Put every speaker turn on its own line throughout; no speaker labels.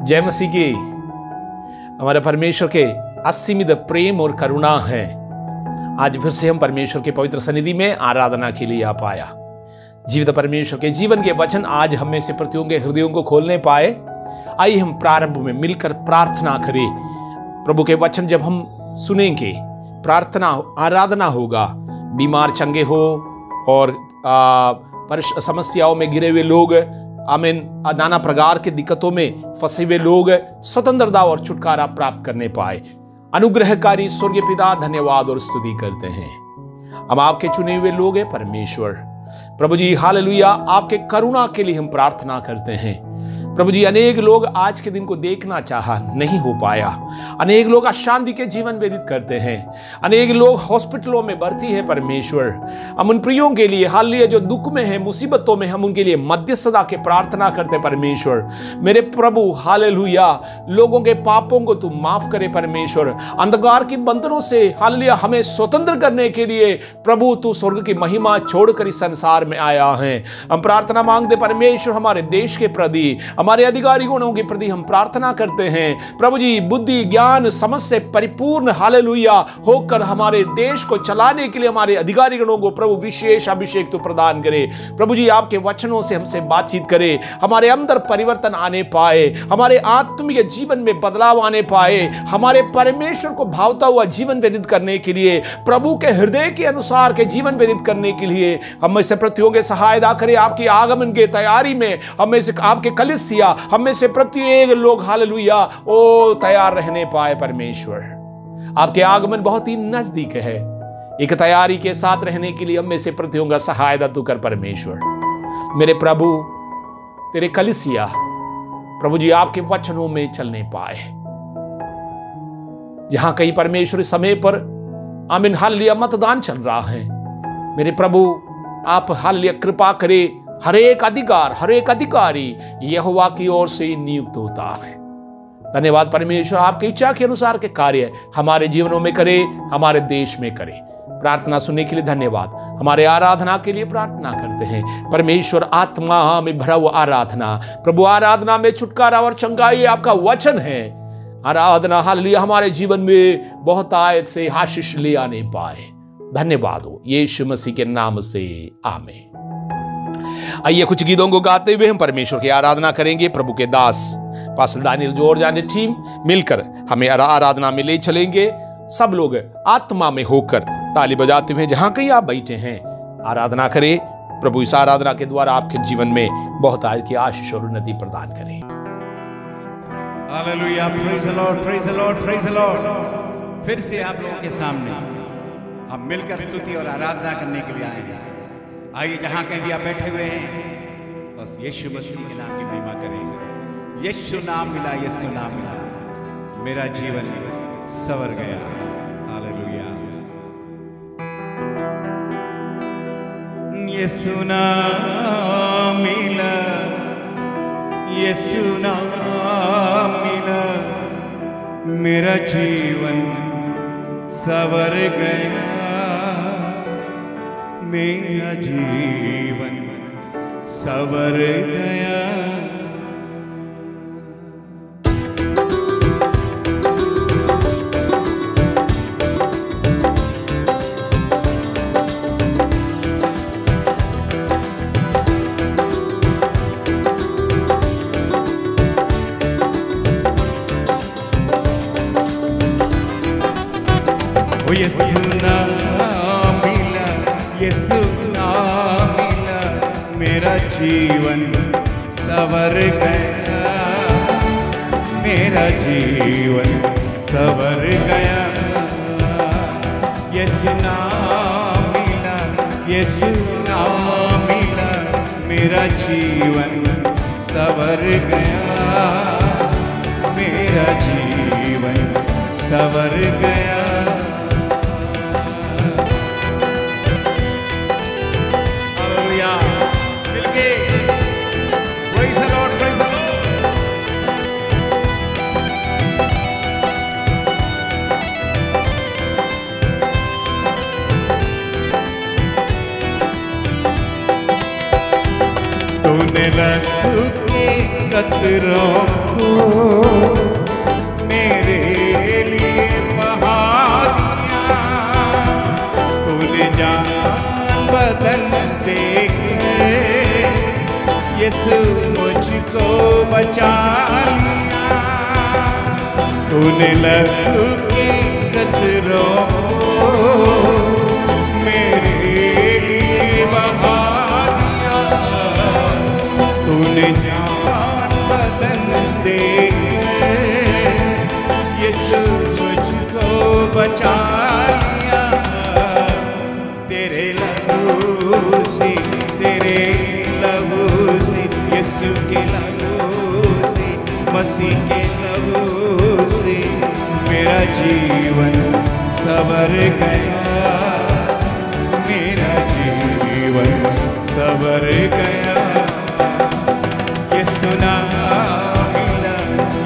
जय मसीह की। हमारे परमेश्वर के असीमित प्रेम और करुणा है। आज फिर से हम परमेश्वर के पवित्र सन्निधि में आराधना के लिए आ पाया। जीवित परमेश्वर के जीवन के वचन आज हम में से प्रतियों के हृदयों को खोलने पाए। आइए हम प्रारंभ में मिलकर प्रार्थना करें। प्रभु के वचन जब हम सुनेंगे, प्रार्थना आराधना होगा। बीमार चंगे हो और समस्याओं में गिरे हुए लोग, आमीन, नाना प्रकार के दिक्कतों में फंसे हुए लोग स्वतंत्रता और छुटकारा प्राप्त करने पाए। अनुग्रहकारी स्वर्गीय पिता, धन्यवाद और स्तुति करते हैं। हम आपके चुने हुए लोग हैं परमेश्वर। प्रभु जी हालेलुया, आपके करुणा के लिए हम प्रार्थना करते हैं। प्रभु जी, अनेक लोग आज के दिन को देखना चाहा, नहीं हो पाया। अनेक लोग अशांति के जीवन व्यतीत करते हैं। अनेक लोग हॉस्पिटलों में भर्ती है परमेश्वर। हम उन प्रियों के लिए हालेलुया जो दुख में है, मुसीबतों में, हम उनके लिए मध्यस्थता के प्रार्थना करते परमेश्वर। मेरे प्रभु हालेलुया, लोगों के पापों को तू माफ करे परमेश्वर। अंधकार की बंधनों से हालेलुया हमें स्वतंत्र करने के लिए प्रभु तू स्वर्ग की महिमा छोड़कर इस संसार में आया है। हम प्रार्थना मांगते परमेश्वर, हमारे देश के प्रति, हमारे अधिकारियों के प्रति हम प्रार्थना करते हैं। प्रभु जी, बुद्धि ज्ञान समझ से परिपूर्ण हालेलुया होकर हमारे देश को चलाने के लिए हमारे अधिकारियों को प्रभु विशेष अभिषेक तो प्रदान करे। प्रभु जी, आपके वचनों से हमसे बातचीत करे, हमारे अंदर परिवर्तन आने पाए, हमारे आत्मिक जीवन में बदलाव आने पाए, हमारे परमेश्वर को भावता हुआ जीवन व्यतीत करने के लिए, प्रभु के हृदय के अनुसार के जीवन व्यतीत करने के लिए हम से प्रतियों के सहायता करे। आपकी आगमन के तैयारी में हमें से आपके कलिसिया, हमें से प्रत्येक लोग हालेलुया ओ तैयार रहने पाए परमेश्वर। आपके आगमन बहुत ही नजदीक है। एक तैयारी के साथ रहने के लिए हमें से प्रतियों का सहायता तू कर परमेश्वर। मेरे प्रभु, तेरे कलिसिया प्रभु जी आपके वचनों में चलने पाए। जहां कहीं परमेश्वर समय पर आमीन हालेलुया मतदान चल रहा है, मेरे प्रभु आप हालेलुया कृपा करे। हर एक अधिकार, हर एक अधिकारी यहोवा की ओर से नियुक्त होता है। धन्यवाद परमेश्वर, आपकी इच्छा के अनुसार के कार्य हमारे जीवनों में करे, हमारे देश में करे। प्रार्थना सुनने के लिए धन्यवाद। हमारे आराधना के लिए प्रार्थना करते हैं परमेश्वर। आत्मा में भरा हुआ आराधना, प्रभु आराधना में छुटकारा और चंगाई आपका वचन है। आराधना हालेलुया हमारे जीवन में बहुत आयत से आशीष ले आने पाए। धन्यवाद हो यीशु मसीह के नाम से, आमीन। आइए कुछ गीतों को गाते हुए हम परमेश्वर की आराधना करेंगे। प्रभु के दास पास्टर दानियल जॉर्ज और टीम मिलकर हमें आराधना में ले चलेंगे। सब लोग आत्मा में होकर ताली बजाते हुए जहां कहीं आप बैठे हैं आराधना करें। प्रभु इस आराधना के द्वारा आपके जीवन में बहुत आयत की आशीष और उन्नति प्रदान करें।
Hallelujah, praise the Lord, praise the Lord, praise the Lord. फिर से आप लोगों के सामने हम मिलकर स्तुति और आराधना करने के लिए आए हैं। आइए जहां कहीं भी आप बैठे हुए हैं, बस यीशु मसीह के नाम की महिमा करें। यीशु नाम मिला, यीशु नाम मिला, मेरा जीवन संवर गया। हालेलुया। यीशु नाम मिला, यीशु नाम मिला, मेरा जीवन संवर गया, मेरा जीवन संवर गया। ओ यीशु नाम मिला, यीशु नाम मिला, मेरा जीवन संवर गया, मेरा जीवन संवर गया। यीशु नाम मिला, यीशु नाम मिला, मेरा जीवन संवर गया, मेरा जीवन संवर गया। तूने लहू के कतरों को मेरे लिए बहा दिया। तूने जान बदन देके यीशु मुझको बचा लिया। तूने लहू के कतरों को मेरे लिए बहा दिया। तूने जान बदन देके यीशु मुझको बचा लिया। तेरे लहू से, तेरे लहू से, यीशु के लहू से, मसीह के लहू से मेरा जीवन संवर गया। मेरा जीवन संवर गया। यीशु नाम मिला,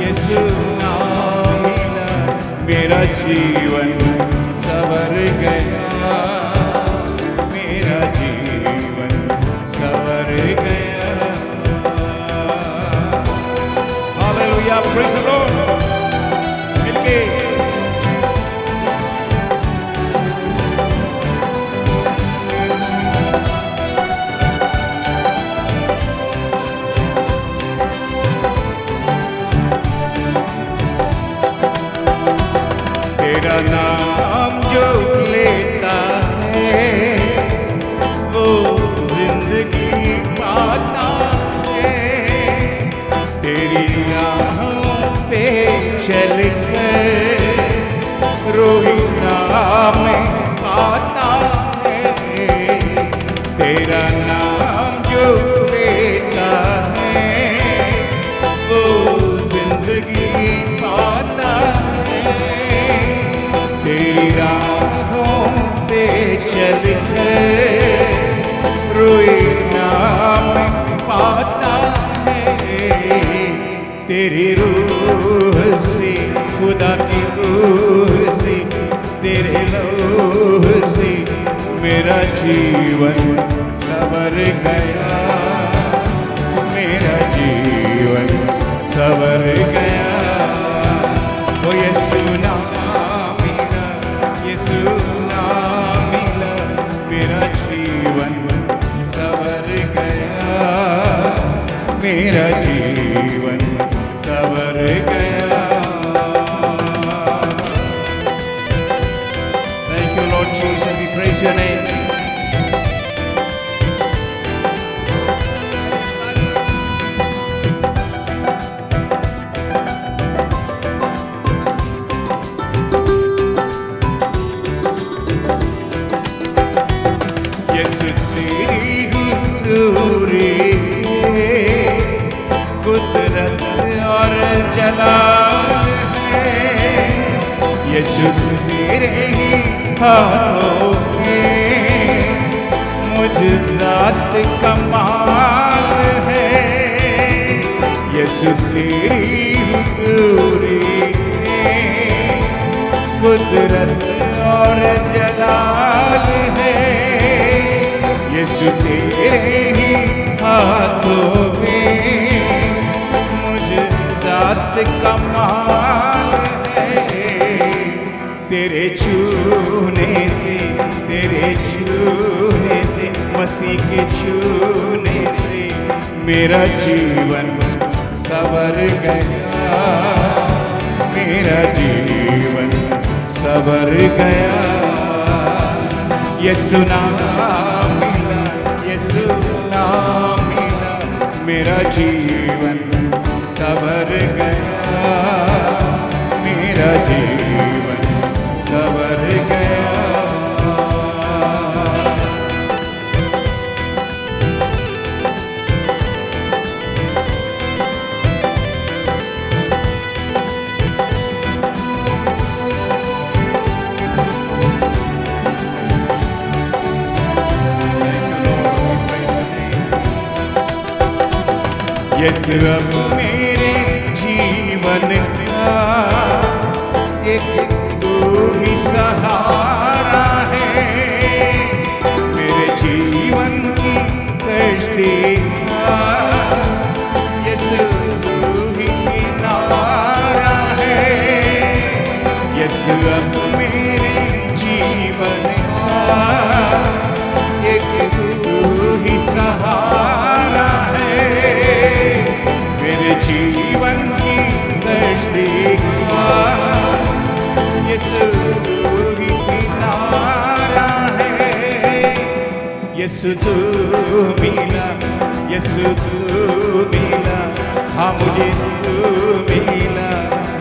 यीशु नाम मिला, मेरा जीवन संवर गया। मेरा जीवन संवर गया। Hallelujah, praise the Lord. मिलके तेरा नाम जो लेता है वो जिंदगी पाता है। तेरी राहों पे चल कर रोहिता में आता है। तेरा नाम जो लेता है वो जिंदगी पाता है। तेरी राहों पे चल रोए नाम पाता है। तेरी रूह से, खुदा की रूह से, तेरे लहू से मेरा जीवन संवर गया। मेरा जीवन संवर गया। वो यीशु नाम मिला, यीशु नाम मिला, मेरा जीवन संवर गया। मेरा जीवन संवर गया। Thank you, Lord Jesus. We praise your name. कुदरत और जलाल है। यीशु तेरे ही हाथों में मुझजात कमाल है। यीशु तेरी हुजूरी में कुदरत और जलाल है। यीशु तेरे ही हाथों में मुझजात कमाल है। तेरे छूने से, तेरे छूने से, मसीह के छूने से मेरा जीवन संवर गया। मेरा जीवन संवर गया। यीशु नाम मिला, यीशु नाम मिला, मेरा जीवन संवर गया। मेरा जीवन संवर गया। यीशु अब मेरे जीवन का एक तू ही सहारा है। मेरे जीवन की कश्ती का यीशु तू मिला, यीशु तू मिला, हाँ मुझे तू मिला,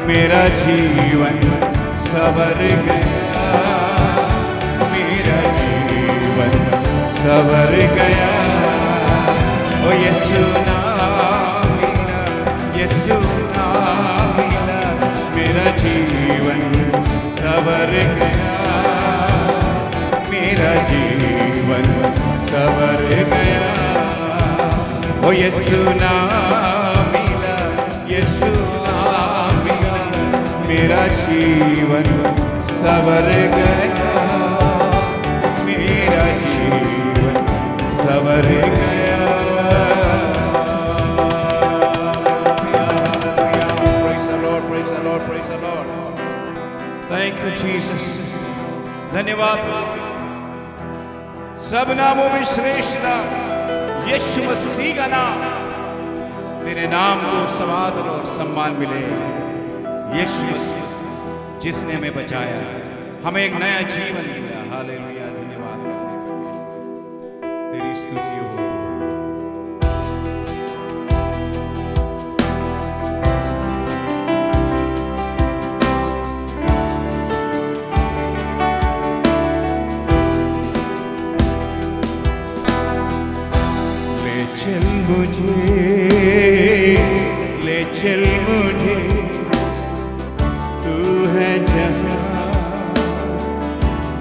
मेरा जीवन सवर गया, मेरा जीवन सवर गया। ओ यीशु नाम मिला, यीशु नाम मिला, मेरा जीवन सवर गया, मेरा जीवन सवर गया। ओ यीशु नाम मिला, यीशु नाम मिला, मेरा जीवन सवर गया, मेरा जीवन सवर गया। थैंक यू जीसस, धन्यवाद। सब नामों में श्रेष्ठ नाम यीशु मसीह का नाम, तेरे नाम को समादर और सम्मान मिले। यीशु मसीह जिसने हमें बचाया, हमें एक नया जीवन दिया। हालेलुया, धन्यवाद तेरी स्तुति हो। चल मुझे, ले चल मुझे, तू है जहाँ,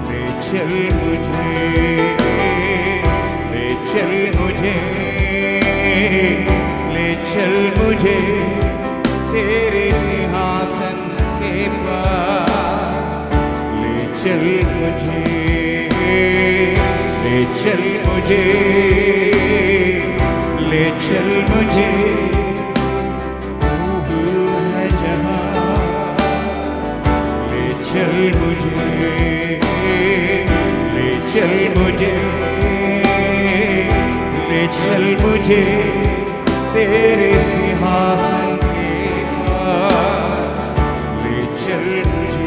ले चल मुझे, ले चल मुझे, ले चल मुझे, तेरे सिंहासन के पास, ले चल मुझे, ले चल मुझे, ले चल मुझे, तू है जहाँ, ले चल मुझे, ले चल मुझे, ले चल मुझे, तेरे सिंहासन के पास, ले चल मुझे।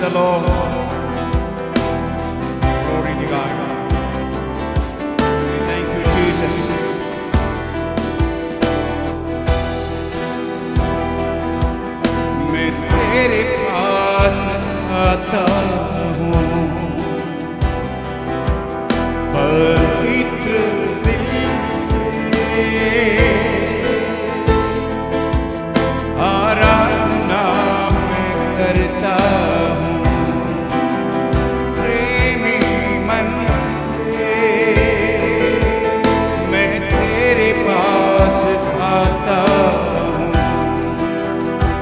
The Lord, glory to God. Thank you, Jesus. मैं तेरे पास आता हूँ, पवित्र दिल से आराधना मैं करता हूँ,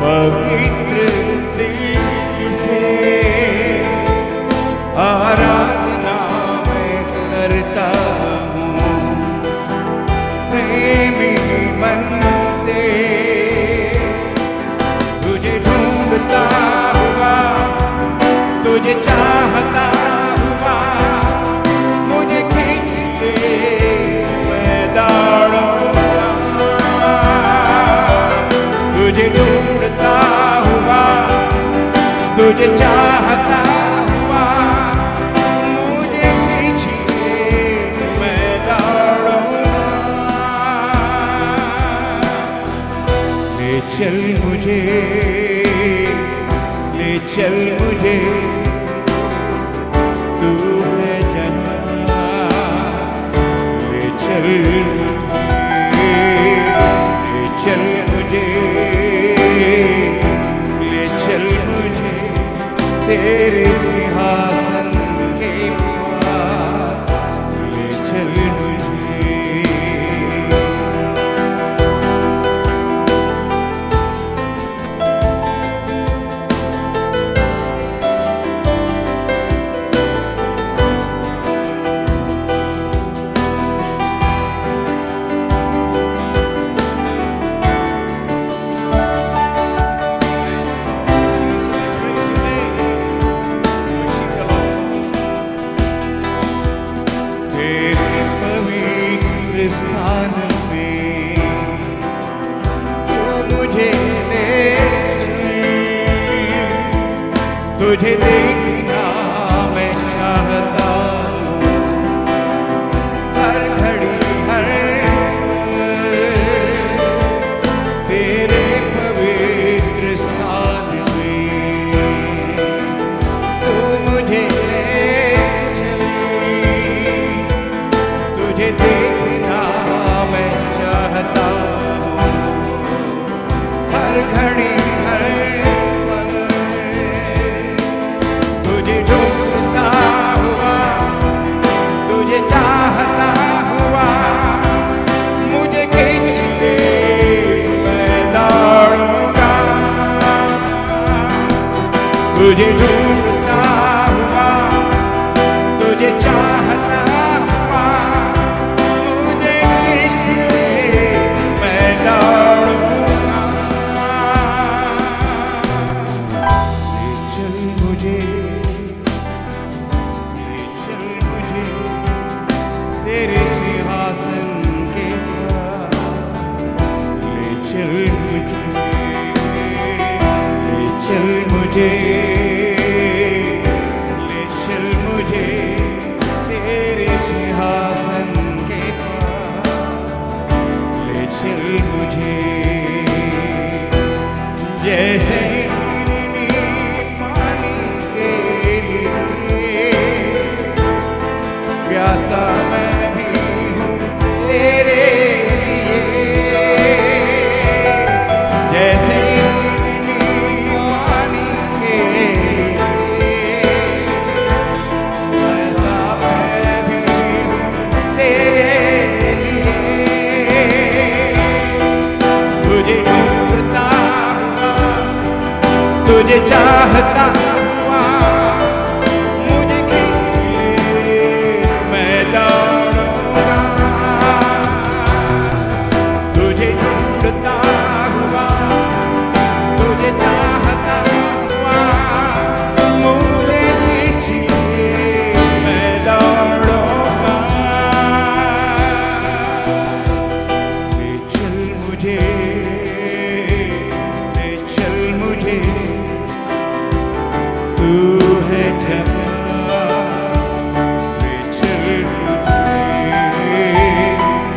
पवित्र दिल से आराधना मैं करता हूँ, प्रेमी मन से तुझे ढूंढता हुआ, तुझे चाहता हुआ, मुझे खींच ले मैं दौड़ूंगा, तुझे ढूंढता हुआ, तुझे चाहता हुआ, मुझे खींच ले मैं दौड़ूंगा। ले चल मुझे, ले चल मुझे, तू है जहाँ, ले चल मुझे, ले चल मुझे, ले चल मुझे, तेरे सिंहासन के पास, ले चल मुझे। तुझे देखना मैं चाहता हूँ, हर घड़ी हर तेरे पवित्र स्थान में तू मुझे ले चले, तुझे देखना मैं चाहता हूँ, हर घड़ी हर पल तुझे ढूंढता हुआ, तुझे चाहता हुआ, मुझे खींच ले मैं दौड़ूंगा, तुझे ढूंढता हुआ, तुझे चाहता हुआ, मुझे खींच ले मैं दौड़ूंगा। ले चल मुझे, ले चल मुझे तेरे सिंहासन के पास, ले चल मुझे, ले चल मुझे, ले चल मुझे तेरे सिंहासन के पास, ले चल मुझे जैसे हिरनी पानी के लिए, प्यासा मैं भी हूँ तेरे लिए, जैसे हिरनी पानी के लिए, प्यासा मैं भी हूँ तेरे लिए, तुझे ढूंढता हुआ, तुझे चाहता हुआ, मुझे खींच ले मैं दौड़ूंगा, तुझे ढूंढता हुआ, तुझे चाहता हुआ, मुझे खींच ले मैं दौड़ूंगा। ले चल मुझे, ले चल मुझे, तू है जगह, ले चल मुझे,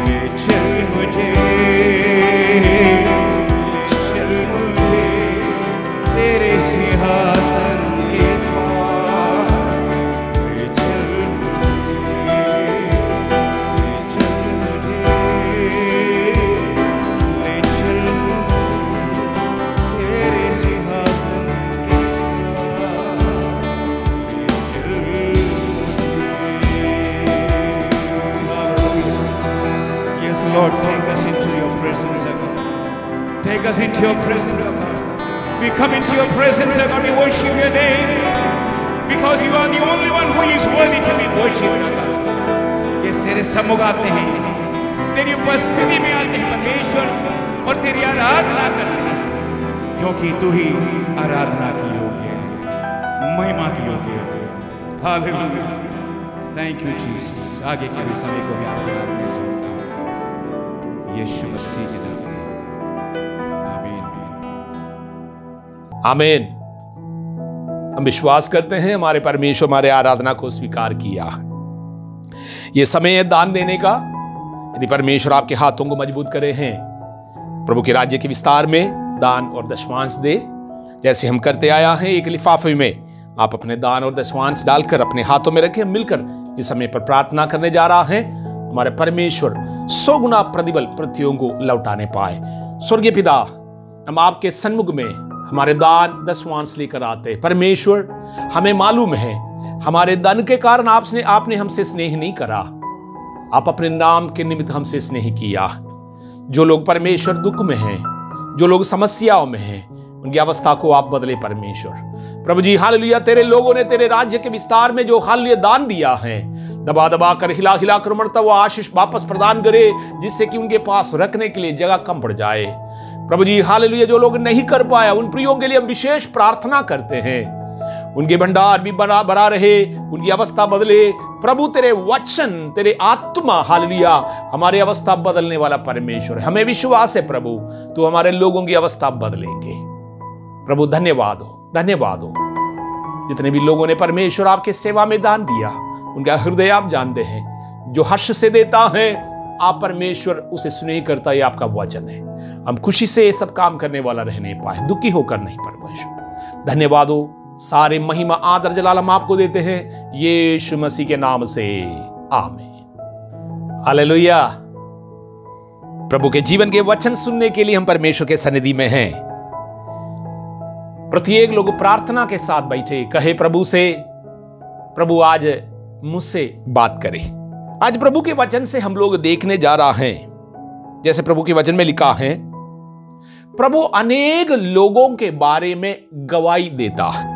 ले चल मुझे, ले चल मुझे तेरे सिंहासन के पास, ले चल मुझे, ले चल मुझे, ले चल मुझे तेरे सिंहासन के पास, ले चल मुझे। Yes, Lord, take us into your presence, O God. Take us into your presence, O God. We come into your presence, O God. We worship your name because you are the only one who is worthy to be worshipped, O God. Yes, तेरे सम्मुख आते हैं, तेरी उपस्थिति में आते हैं परमेश्वर और तेरी आराधना करते हैं, क्योंकि तू ही आराधना की योग्य है, महिमा की योग्य है। Hallelujah, thank you Jesus. आगे के भी समय को भी आपके हाथ में सौंपता हूं, यीशु मसीह के नाम में, आमीन।
आमीन। हम विश्वास करते हैं हमारे परमेश्वर हमारे आराधना को स्वीकार किया। यह समय है दान देने का। यदि परमेश्वर आपके हाथों को मजबूत करे हैं, प्रभु के राज्य के विस्तार में दान और दशमांश दे, जैसे हम करते आया हैं। एक लिफाफे में आप अपने दान और दशमांश डालकर अपने हाथों में रखें। मिलकर इस समय पर प्रार्थना करने जा रहा है, हमारे परमेश्वर 100 गुना प्रतिबल प्रतियों को लौटाने पाए। स्वर्गीय पिता, हम आपके सन्मुख में हमारे दान दशमांश लेकर आते हैं। परमेश्वर, हमें मालूम है हमारे दान के कारण आपने हमसे स्नेह नहीं करा, आप अपने नाम के निमित्त हमसे स्नेह किया। जो लोग परमेश्वर दुख में हैं, जो लोग समस्याओं में हैं, उनकी अवस्था को आप बदले परमेश्वर। प्रभु जी हालेलुया, तेरे लोगों ने तेरे राज्य के विस्तार में जो हालेलुया दान दिया है, दबा दबा कर हिला हिला कर मरता हुआ आशीष वापस प्रदान करे, जिससे कि उनके पास रखने के लिए जगह कम पड़ जाए। प्रभु जी हालेलुया, जो लोग नहीं कर पाया उन प्रियों के लिए हम विशेष प्रार्थना करते हैं, उनके भंडार भी बना रहे, उनकी अवस्था बदले। प्रभु तेरे वचन, तेरे आत्मा हालेलुया हमारी अवस्था बदलने वाला परमेश्वर है। हमें विश्वास है प्रभु, तू हमारे लोगों की अवस्था बदलेंगे। प्रभु धन्यवाद हो, धन्यवाद हो। जितने भी लोगों ने परमेश्वर आपके सेवा में दान दिया, उनका हृदय आप जानते हैं। जो हर्ष से देता है आप परमेश्वर उसे स्नेह करता, ये आपका वचन है। हम खुशी से ये सब काम करने वाला रहने पाए, दुखी होकर नहीं परमेश्वर। धन्यवाद हो, सारे महिमा आदर जलाल हम आपको देते हैं यीशु मसीह के नाम से, आमीन। हालेलुया। प्रभु के जीवन के वचन सुनने के लिए हम परमेश्वर के सन्निधि में हैं। प्रत्येक लोग प्रार्थना के साथ बैठे, कहे प्रभु से, प्रभु आज मुझसे बात करे। आज प्रभु के वचन से हम लोग देखने जा रहा हैं, जैसे प्रभु के वचन में लिखा है, प्रभु अनेक लोगों के बारे में गवाही देता है।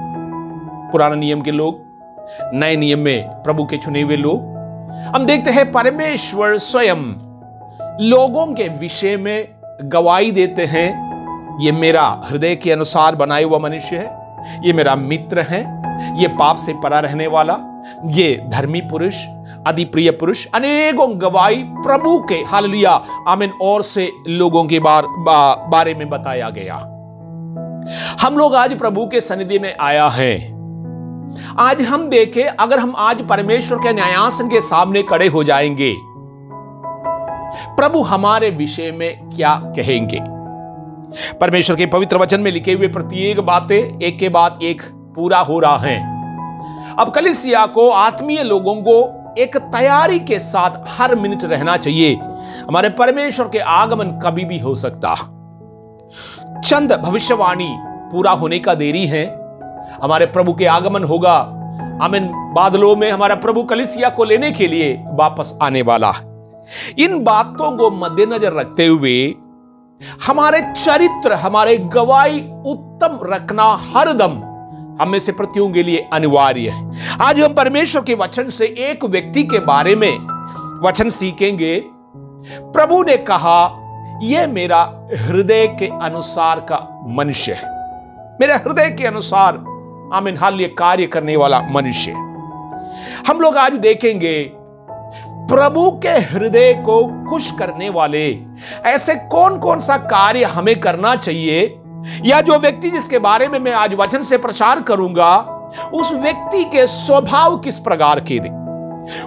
पुराने नियम के लोग, नए नियम में प्रभु के चुने हुए लोग। हम देखते हैं परमेश्वर स्वयं लोगों के विषय में गवाही देते हैं, ये मेरा हृदय के अनुसार बनाए हुआ मनुष्य है, ये मेरा मित्र है, ये पाप से परा रहने वाला, ये धर्मी पुरुष, अति प्रिय पुरुष। अनेकों गवाही प्रभु के, हालेलुया, आमीन, और से लोगों के बारे में बताया गया। हम लोग आज प्रभु के सन्निधि में आया है। आज हम देखें, अगर हम आज परमेश्वर के न्यायासन के सामने खड़े हो जाएंगे, प्रभु हमारे विषय में क्या कहेंगे। परमेश्वर के पवित्र वचन में लिखे हुए प्रत्येक बातें एक के बाद एक पूरा हो रहा है। अब कलीसिया को, आत्मीय लोगों को एक तैयारी के साथ हर मिनट रहना चाहिए। हमारे परमेश्वर के आगमन कभी भी हो सकता। चंद भविष्यवाणी पूरा होने का देरी है। हमारे प्रभु के आगमन होगा, आमीन, बादलों में हमारा प्रभु कलीसिया को लेने के लिए वापस आने वाला। इन बातों को मद्देनजर रखते हुए हमारे चरित्र, हमारे गवाही उत्तम रखना हरदम हम में से प्रत्येक के लिए अनिवार्य है। आज हम परमेश्वर के वचन से एक व्यक्ति के बारे में वचन सीखेंगे। प्रभु ने कहा, यह मेरा हृदय के अनुसार का मनुष्य है, मेरे हृदय के अनुसार, आमीन, हालेलुया, कार्य करने वाला मनुष्य। हम लोग आज देखेंगे प्रभु के हृदय को खुश करने वाले ऐसे कौन कौन सा कार्य हमें करना चाहिए, या जो व्यक्ति जिसके बारे में मैं आज वचन से प्रचार करूंगा, उस व्यक्ति के स्वभाव किस प्रकार के थे।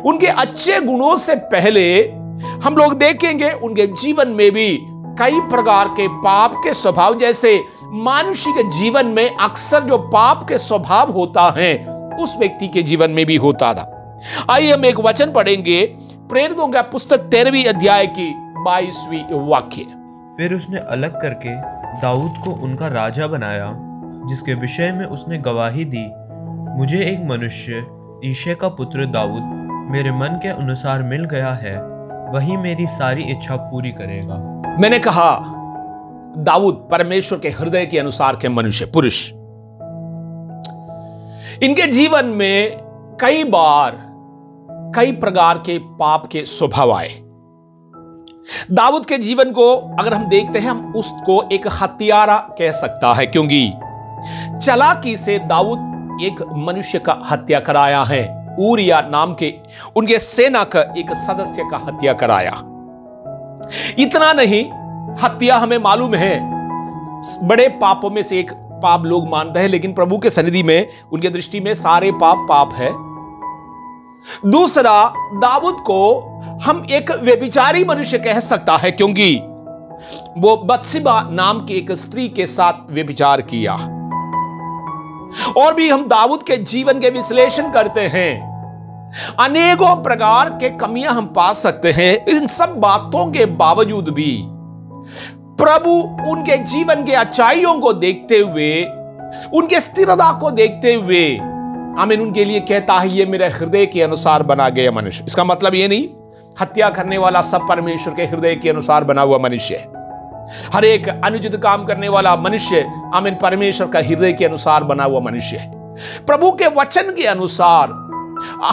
उनके अच्छे गुणों से पहले हम लोग देखेंगे उनके जीवन में भी कई प्रकार के पाप के स्वभाव, जैसे मनुष्य के जीवन में अक्सर जो पाप के स्वभाव होता है उस व्यक्ति के जीवन में भी होता था। आइए हम एक वचन पढ़ेंगे, प्रेरितों का पुस्तक 13वीं अध्याय की 22वीं वाक्य।
फिर उसने अलग करके दाऊद को उनका राजा बनाया, जिसके विषय में उसने गवाही दी, मुझे एक मनुष्य ईशे का पुत्र दाऊद मेरे मन के अनुसार मिल गया है, वही मेरी सारी इच्छा पूरी करेगा।
मैंने कहा दाऊद परमेश्वर के हृदय के अनुसार के मनुष्य, पुरुष। इनके जीवन में कई बार कई प्रकार के पाप के स्वभाव आए। दाऊद के जीवन को अगर हम देखते हैं, हम उसको एक हत्यारा कह सकता है, क्योंकि चालाकी से दाऊद एक मनुष्य का हत्या कराया है। ऊरिया नाम के उनके सेना का एक सदस्य का हत्या कराया। इतना नहीं, हत्या हमें मालूम है बड़े पापों में से एक पाप लोग मानते हैं, लेकिन प्रभु के सन्निधि में उनके दृष्टि में सारे पाप पाप है। दूसरा, दाऊद को हम एक व्यभिचारी मनुष्य कह सकता है, क्योंकि वो बत्सिबा नाम की एक स्त्री के साथ व्यभिचार किया। और भी हम दाऊद के जीवन के विश्लेषण करते हैं, अनेकों प्रकार के कमियां हम पा सकते हैं। इन सब बातों के बावजूद भी प्रभु उनके जीवन के अच्छाइयों को देखते हुए, उनके स्थिरता को देखते हुए, आमीन, उनके लिए कहता है, ये मेरे हृदय के अनुसार बना गया मनुष्य। इसका मतलब ये नहीं हत्या करने वाला सब परमेश्वर के हृदय के अनुसार बना हुआ मनुष्य है। हर एक अनुचित काम करने वाला मनुष्य, आमीन, परमेश्वर का हृदय के अनुसार बना हुआ मनुष्य है। प्रभु के वचन के अनुसार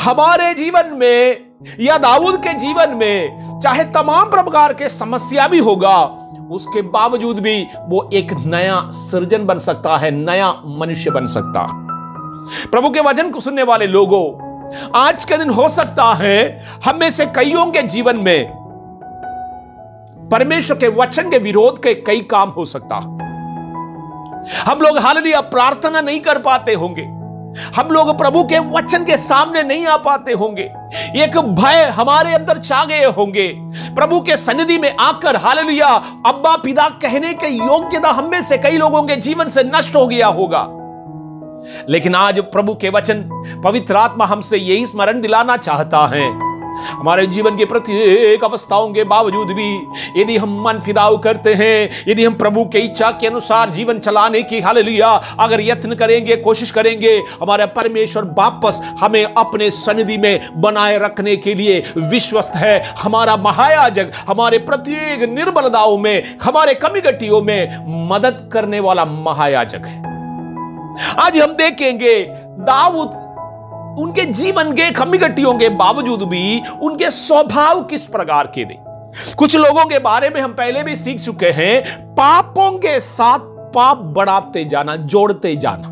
हमारे जीवन में या दाऊद के जीवन में चाहे तमाम प्रकार के समस्या भी होगा, उसके बावजूद भी वो एक नया सृजन बन सकता है, नया मनुष्य बन सकता है। प्रभु के वचन को सुनने वाले लोगों, आज के दिन हो सकता है हम में से कईयों के जीवन में परमेश्वर के वचन के विरोध के कई काम हो सकता। हम लोग हालेलुया प्रार्थना नहीं कर पाते होंगे, हम लोग प्रभु के वचन के सामने नहीं आ पाते होंगे, एक भय हमारे अंदर छा गए होंगे, प्रभु के सन्निधि में आकर हालेलुया अब्बा पिता कहने के योग्यता हम में से कई लोगों के जीवन से नष्ट हो गया होगा। लेकिन आज प्रभु के वचन, पवित्र आत्मा हमसे यही स्मरण दिलाना चाहता है, हमारे जीवन की प्रत्येक अवस्थाओं के बावजूद भी यदि हम मन फिदाऊ करते हैं, यदि हम प्रभु की इच्छा के अनुसार जीवन चलाने की हालेलुया अगर यत्न करेंगे, कोशिश करेंगे, हमारा परमेश्वर वापस हमें अपने सन्निधि में बनाए रखने के लिए विश्वस्त है। हमारा महायाजक हमारे प्रत्येक निर्बलताओं में, हमारे कमी घटियों में मदद करने वाला महायाजक है। आज हम देखेंगे दाऊद उनके जीवन के कमी घटियों के बावजूद भी उनके स्वभाव किस प्रकार के थे। कुछ लोगों के बारे में हम पहले भी सीख चुके हैं, पापों के साथ पाप बढ़ाते जाना, जोड़ते जाना।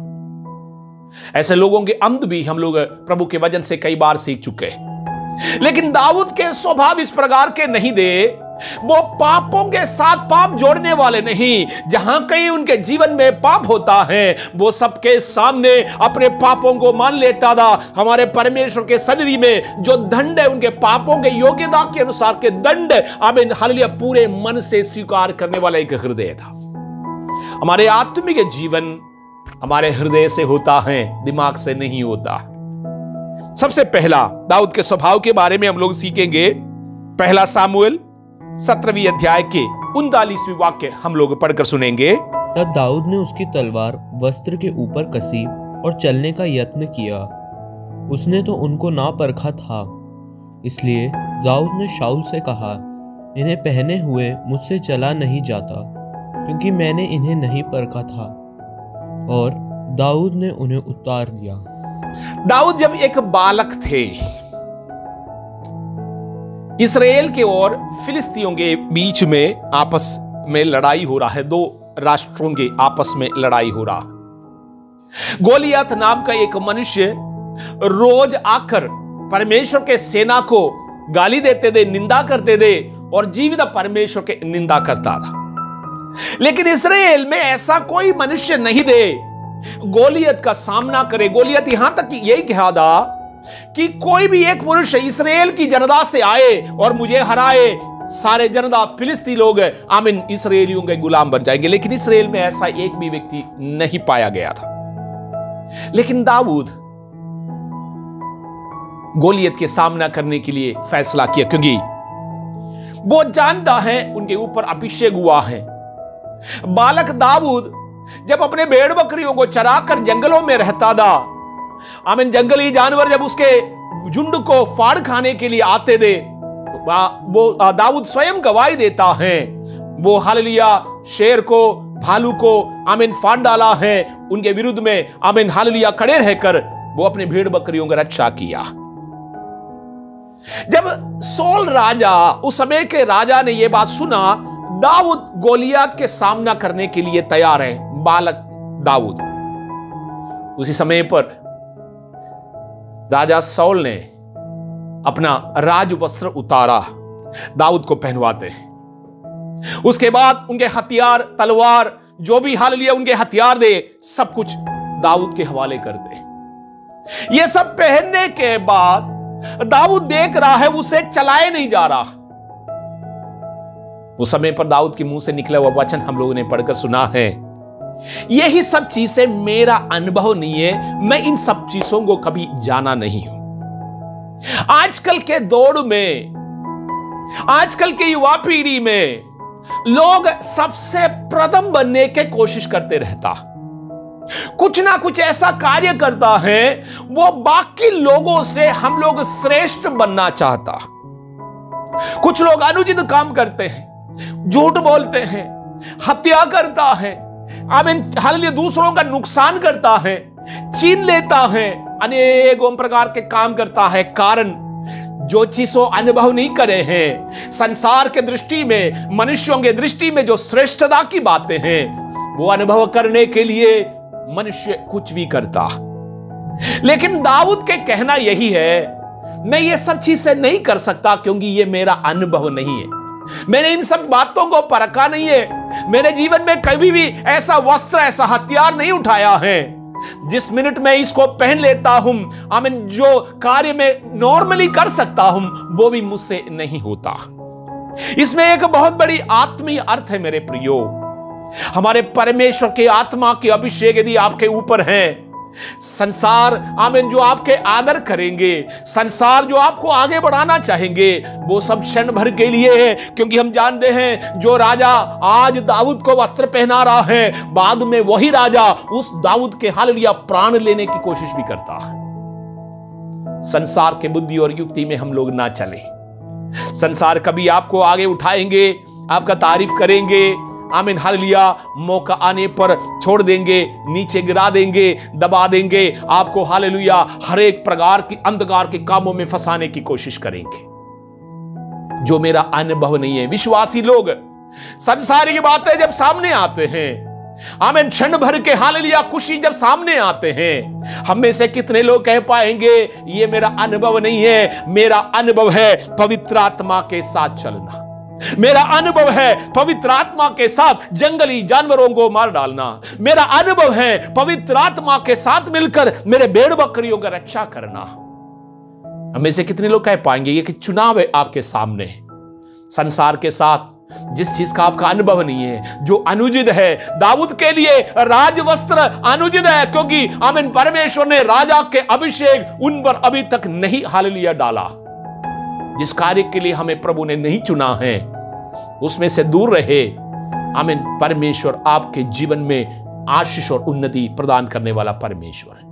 ऐसे लोगों के अंत भी हम लोग प्रभु के वचन से कई बार सीख चुके हैं। लेकिन दाऊद के स्वभाव इस प्रकार के नहीं थे, वो पापों के साथ पाप जोड़ने वाले नहीं। जहां कहीं उनके जीवन में पाप होता है, वो सबके सामने अपने पापों को मान लेता था। हमारे परमेश्वर के सन्निधि में जो दंड है, उनके पापों के योग्यता के अनुसार के दंड, आमीन हालेलुया, पूरे मन से स्वीकार करने वाला एक हृदय था। हमारे आत्मिक जीवन हमारे हृदय से होता है, दिमाग से नहीं होता। सबसे पहला दाऊद के स्वभाव के बारे में हम लोग सीखेंगे। पहला सामुएल 17वीं अध्याय के 39वें वाक्य हम लोग पढ़कर सुनेंगे।
तब दाऊद ने उसकी तलवार वस्त्र के ऊपर कसी और चलने का यत्न किया। उसने तो उनको ना परखा था, इसलिए दाऊद ने शाऊल से कहा, इन्हें पहने हुए मुझसे चला नहीं जाता, क्योंकि मैंने इन्हें नहीं परखा था। और दाऊद ने उन्हें उतार दिया।
दाऊद जब एक बालक थे, इस्राएल के और फिलिस्तियों के बीच में आपस में लड़ाई हो रहा है, दो राष्ट्रों के आपस में लड़ाई हो रहा। गोलियत नाम का एक मनुष्य रोज आकर परमेश्वर के सेना को गाली देते थे, निंदा करते थे और जीवित परमेश्वर के निंदा करता था। लेकिन इस्राएल में ऐसा कोई मनुष्य नहीं थे गोलियत का सामना करे। गोलियत यहां तक कि यही कहा था कि कोई भी एक पुरुष इस्राएल की जनता से आए और मुझे हराए, सारे जनता फिलिस्ती लोग आमीन इस्राएलियों के गुलाम बन जाएंगे। लेकिन इस्राएल में ऐसा एक भी व्यक्ति नहीं पाया गया था। लेकिन दाऊद गोलियत के सामना करने के लिए फैसला किया, क्योंकि वो जानता है उनके ऊपर अभिषेक हुआ है। बालक दाऊद जब अपने भेड़ बकरियों को चराकर जंगलों में रहता था, आमीन जंगली जानवर जब उसके झुंड को फाड़ खाने के लिए आते थे, वो दाऊद स्वयं गवाही देता है, वो हालेलुया शेर को, भालू को आमीन फाड़ डाला है, उनके विरुद्ध में आमीन हालेलुया खड़े रहकर वो अपने भेड़ बकरियों की रक्षा किया। जब सौल राजा, उस समय के राजा ने यह बात सुना, दाऊद गोलियत के सामना करने के लिए तैयार है, बालक दाऊद। उसी समय पर राजा सौल ने अपना राज वस्त्र उतारा, दाऊद को पहनवाते हैं। उसके बाद उनके हथियार, तलवार, जो भी हालेलुया उनके हथियार दे, सब कुछ दाऊद के हवाले करते। ये सब पहनने के बाद दाऊद देख रहा है उसे चलाए नहीं जा रहा। उस समय पर दाऊद के मुंह से निकला हुआ वचन हम लोगों ने पढ़कर सुना है, यही सब चीजें मेरा अनुभव नहीं है, मैं इन सब चीजों को कभी जाना नहीं हूं। आजकल के दौर में, आजकल के युवा पीढ़ी में लोग सबसे प्रथम बनने की कोशिश करते रहता, कुछ ना कुछ ऐसा कार्य करता है, वो बाकी लोगों से हम लोग श्रेष्ठ बनना चाहता। कुछ लोग अनुचित काम करते हैं, झूठ बोलते हैं, हत्या करता है, आमीन हालेलुया दूसरों का नुकसान करता है, छीन लेता है, अनेकों प्रकार के काम करता है। कारण जो चीजों अनुभव नहीं करे हैं, संसार के दृष्टि में, मनुष्यों के दृष्टि में जो श्रेष्ठता की बातें हैं, वो अनुभव करने के लिए मनुष्य कुछ भी करता। लेकिन दाऊद के कहना यही है, मैं ये सब चीजें नहीं कर सकता क्योंकि ये मेरा अनुभव नहीं है, मैंने इन सब बातों को परखा नहीं है, मेरे जीवन में कभी भी ऐसा वस्त्र, ऐसा हथियार नहीं उठाया है। जिस मिनट में इसको पहन लेता हूं, आमीन, जो कार्य में नॉर्मली कर सकता हूं वो भी मुझसे नहीं होता। इसमें एक बहुत बड़ी आत्मीय अर्थ है मेरे प्रियो। हमारे परमेश्वर के आत्मा के अभिषेक यदि आपके ऊपर है, संसार, आमीन, जो आपके आदर करेंगे, संसार जो आपको आगे बढ़ाना चाहेंगे, वो सब क्षण भर के लिए है। क्योंकि हम जानते हैं जो राजा आज दाऊद को वस्त्र पहना रहा है, बाद में वही राजा उस दाऊद के हालेलुया प्राण लेने की कोशिश भी करता है। संसार के बुद्धि और युक्ति में हम लोग ना चले। संसार कभी आपको आगे उठाएंगे, आपका तारीफ करेंगे, आमीन, हालेलुया, मौका आने पर छोड़ देंगे, नीचे गिरा देंगे, दबा देंगे, आपको हालेलुया हर एक प्रकार की अंधकार के कामों में फंसाने की कोशिश करेंगे। जो मेरा अनुभव नहीं है, विश्वासी लोग संसारी की बातें जब सामने आते हैं, आमीन, क्षण भर के हालेलुया खुशी जब सामने आते हैं, हम में से कितने लोग कह पाएंगे ये मेरा अनुभव नहीं है। मेरा अनुभव है पवित्र आत्मा के साथ चलना, मेरा अनुभव है पवित्र आत्मा के साथ जंगली जानवरों को मार डालना, मेरा अनुभव है पवित्र आत्मा के साथ मिलकर मेरे भेड़ बकरियों का रक्षा करना। हम में से कितने लोग कह पाएंगे ये कि चुनाव है आपके सामने, संसार के साथ जिस चीज का आपका अनुभव नहीं है, जो अनुचित है। दाऊद के लिए राजवस्त्र अनुचित है, क्योंकि आमीन, परमेश्वर ने राजा के अभिषेक उन पर अभी तक नहीं हालेलुया डाला। जिस कार्य के लिए हमें प्रभु ने नहीं चुना है उसमें से दूर रहे। आमीन, परमेश्वर आपके जीवन में आशीष और उन्नति प्रदान करने वाला परमेश्वर है।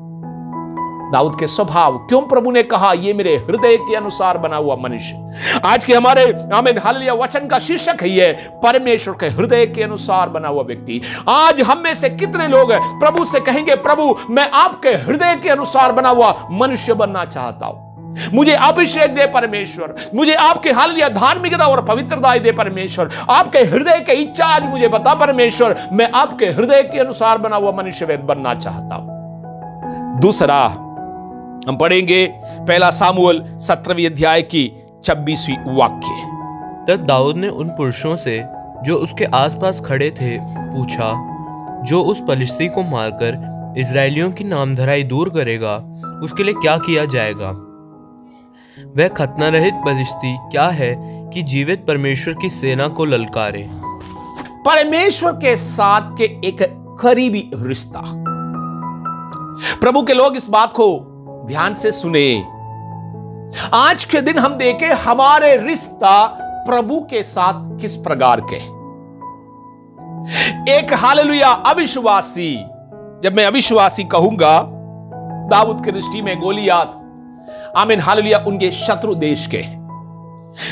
दाऊद के स्वभाव, क्यों प्रभु ने कहा ये मेरे हृदय के अनुसार बना हुआ मनुष्य। आज के हमारे आमीन हालेलुया वचन का शीर्षक है परमेश्वर के हृदय के अनुसार बना हुआ व्यक्ति। आज हम में से कितने लोग प्रभु से कहेंगे, प्रभु मैं आपके हृदय के अनुसार बना हुआ मनुष्य बनना चाहता हूं, मुझे अभिषेक दे परमेश्वर, मुझे आपके हालेलुया धार्मिकता और पवित्रता दे परमेश्वर, आपके हृदय की इच्छा आज मुझे बता परमेश्वर, मैं आपके हृदय के अनुसार बना हुआ मनुष्य बनना चाहता हूं। दूसरा हम पढ़ेंगे पहला सामुएल 17वें अध्याय की 26वीं वाक्य।
तब दाऊद ने उन पुरुषों से जो उसके आसपास खड़े थे पूछा, जो उस पलिश्ती को मारकर इजरायलियों की नामधराई दूर करेगा उसके लिए क्या किया जाएगा? वह खतना रहित पलिश्ती क्या है कि जीवित परमेश्वर की सेना को ललकारे।
परमेश्वर के साथ के एक करीबी रिश्ता। प्रभु के लोग इस बात को ध्यान से सुने। आज के दिन हम देखें हमारे रिश्ता प्रभु के साथ किस प्रकार के। एक हालेलुया अविश्वासी, जब मैं अविश्वासी कहूंगा, दाऊद की दृष्टि में गोलियात, आमीन हालेलुया, उनके शत्रु देश के।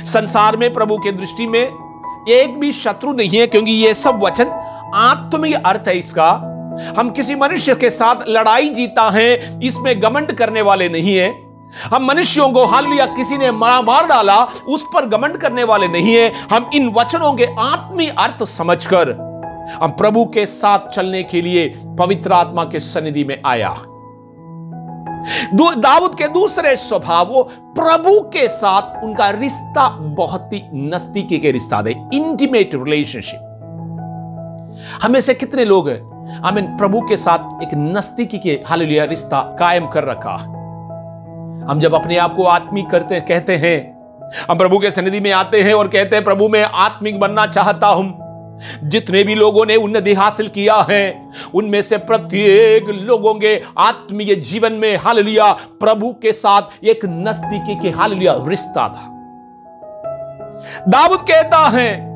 संसार में प्रभु के दृष्टि में एक भी शत्रु नहीं है, क्योंकि ये सब वचन आत्मीय अर्थ है इसका। हम किसी मनुष्य के साथ लड़ाई जीता है इसमें घमंड करने वाले नहीं है। हम मनुष्यों को हालेलुया किसी ने मार डाला उस पर घमंड करने वाले नहीं है। हम इन वचनों के आत्मीय अर्थ समझकर हम प्रभु के साथ चलने के लिए पवित्र आत्मा के सन्निधि में आया। दाऊद के दूसरे स्वभाव, वो प्रभु के साथ उनका रिश्ता बहुत ही नजदीकी के रिश्ता है, इंटीमेट रिलेशनशिप। हमें से कितने लोग आमीन प्रभु के साथ एक नजदीकी के हालेलुया रिश्ता कायम कर रखा। हम जब अपने आप को आत्मिक कहते हैं, हम प्रभु के सन्निधि में आते हैं और कहते हैं प्रभु मैं आत्मिक बनना चाहता हूं। जितने भी लोगों ने उन्नति हासिल किया है उनमें से प्रत्येक लोगों के आत्मीय जीवन में हालेलुया प्रभु के साथ एक नजदीकी के हालेलुया रिश्ता था। दाऊद कहता है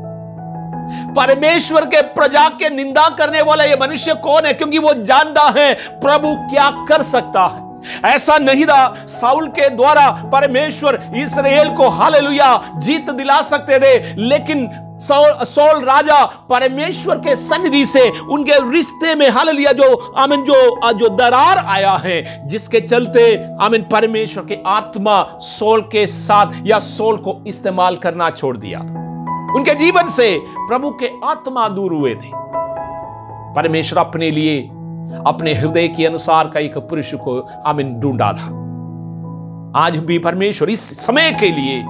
परमेश्वर के प्रजा के निंदा करने वाला ये मनुष्य कौन है, क्योंकि वो जानता है प्रभु क्या कर सकता है। ऐसा नहीं था साउल के द्वारा परमेश्वर इस्राएल को हालेलुया जीत दिला सकते थे, लेकिन सौल राजा परमेश्वर के सन्निधि से उनके रिश्ते में हालेलुया जो आमीन जो दरार आया है, जिसके चलते आमीन परमेश्वर के आत्मा सौल के साथ या सौल को इस्तेमाल करना छोड़ दिया। उनके जीवन से प्रभु के आत्मा दूर हुए थे। परमेश्वर अपने लिए अपने हृदय के अनुसार का एक पुरुष को आमीन ढूंढा था। आज भी परमेश्वर इस समय के लिए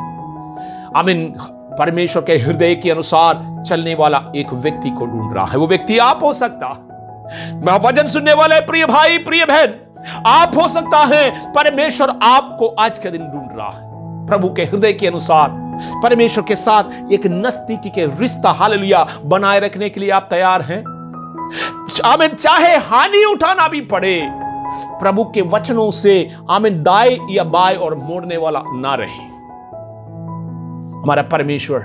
आमीन परमेश्वर के हृदय के अनुसार चलने वाला एक व्यक्ति को ढूंढ रहा है। वो व्यक्ति आप हो सकता, वचन सुनने वाले प्रिय भाई प्रिय बहन, आप हो सकता है परमेश्वर आपको आज के दिन ढूंढ रहा है। प्रभु के हृदय के अनुसार परमेश्वर के साथ एक नजदीकी के रिश्ता हालेलुया बनाए रखने के लिए आप तैयार हैं? आमीन। चाहे हानि उठाना भी पड़े, प्रभु के वचनों से आमीन दाएं या बाएं और मोड़ने वाला ना रहे। हमारा परमेश्वर